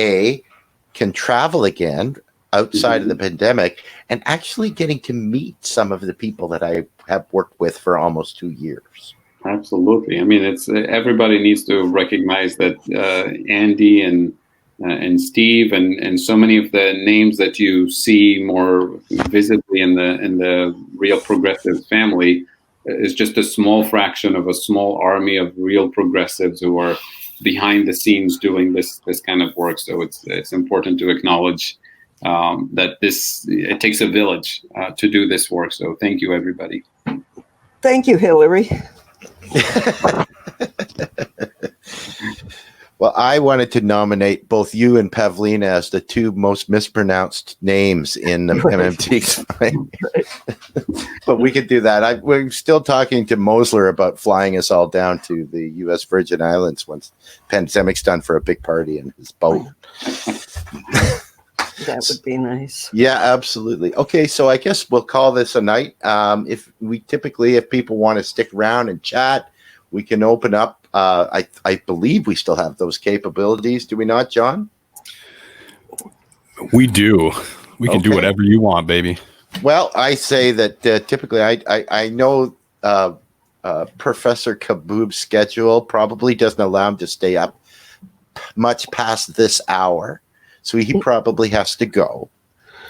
[SPEAKER 2] can travel again outside of the pandemic and actually getting to meet some of the people that I have worked with for almost 2 years.
[SPEAKER 3] Absolutely. I mean, it's everybody needs to recognize that Andy and Steve and so many of the names that you see more visibly in the real progressive family is just a small fraction of a small army of real progressives who are behind the scenes doing this kind of work. So it's important to acknowledge that it takes a village to do this work. So thank you, everybody.
[SPEAKER 1] Thank you, Hillary.
[SPEAKER 2] Well, I wanted to nominate both you and Pavlina as the two most mispronounced names in the MMT. But we could do that. We're still talking to Mosler about flying us all down to the U.S. Virgin Islands once pandemic's done for a big party in his boat.
[SPEAKER 1] That would be nice.
[SPEAKER 2] Yeah, absolutely. Okay, so I guess we'll call this a night. If people want to stick around and chat, we can open up. I believe we still have those capabilities. Do we not, John?
[SPEAKER 4] We do. We can do whatever you want, baby.
[SPEAKER 2] Well, I say that typically I know Professor Kaboub's schedule probably doesn't allow him to stay up much past this hour. So he probably has to go,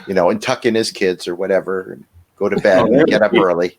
[SPEAKER 2] and tuck in his kids or whatever, and go to bed and get up early.